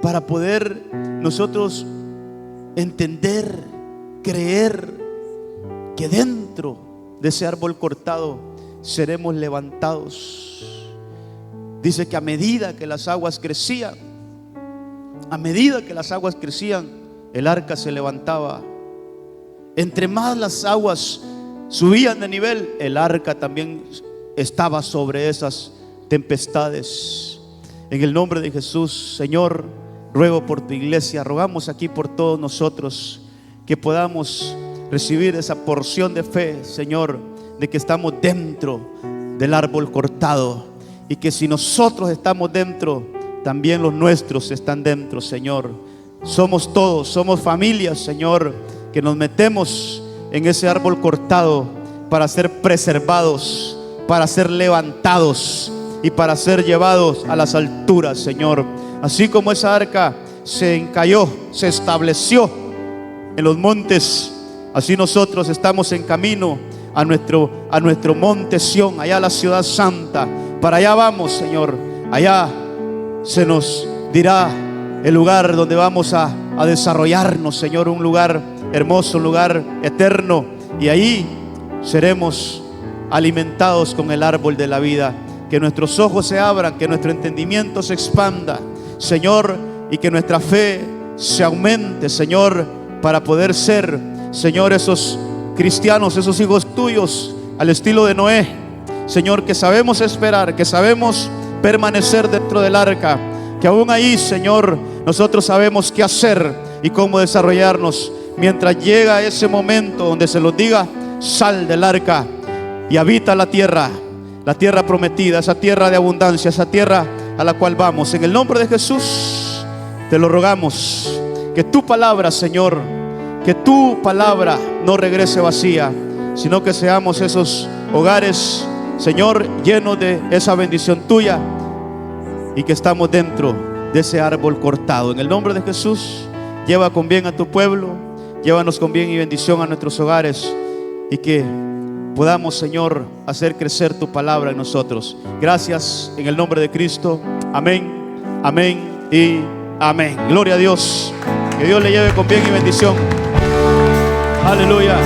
Speaker 1: para poder nosotros entender, creer que dentro de ese árbol cortado seremos levantados. Dice que a medida que las aguas crecían, el arca se levantaba. Entre más las aguas subían de nivel, el arca también estaba sobre esas tempestades. En el nombre de Jesús, Señor, ruego por tu iglesia, rogamos aquí por todos nosotros que podamos recibir esa porción de fe, Señor, de que estamos dentro del árbol cortado, y que si nosotros estamos dentro, también los nuestros están dentro, Señor. Somos todos, somos familias, Señor, que nos metemos en ese árbol cortado para ser preservados, para ser levantados y para ser llevados a las alturas, Señor. Así como esa arca se encalló, se estableció en los montes, así nosotros estamos en camino a nuestro monte Sión, allá a la ciudad santa. Para allá vamos, Señor. Allá se nos dirá el lugar donde vamos a desarrollarnos, Señor. Un lugar hermoso, un lugar eterno. Y ahí seremos alimentados con el árbol de la vida. Que nuestros ojos se abran, que nuestro entendimiento se expanda, Señor, y que nuestra fe se aumente, Señor, para poder ser, Señor, esos cristianos, esos hijos tuyos al estilo de Noé, Señor, que sabemos esperar, que sabemos permanecer dentro del arca, que aún ahí, Señor, nosotros sabemos qué hacer y cómo desarrollarnos mientras llega ese momento donde se nos diga: sal del arca y habita la tierra prometida, esa tierra de abundancia, esa tierra a la cual vamos. En el nombre de Jesús, Te lo rogamos, que tu palabra, Señor, que tu palabra no regrese vacía, sino que seamos esos hogares, Señor, llenos de esa bendición tuya, y que estamos dentro de ese árbol cortado. En el nombre de Jesús, lleva con bien a tu pueblo, llévanos con bien y bendición a nuestros hogares, y que podamos, Señor, hacer crecer tu palabra en nosotros. Gracias en el nombre de Cristo. Amén, amén y amén. Gloria a Dios. Que Dios le lleve con bien y bendición. Aleluya.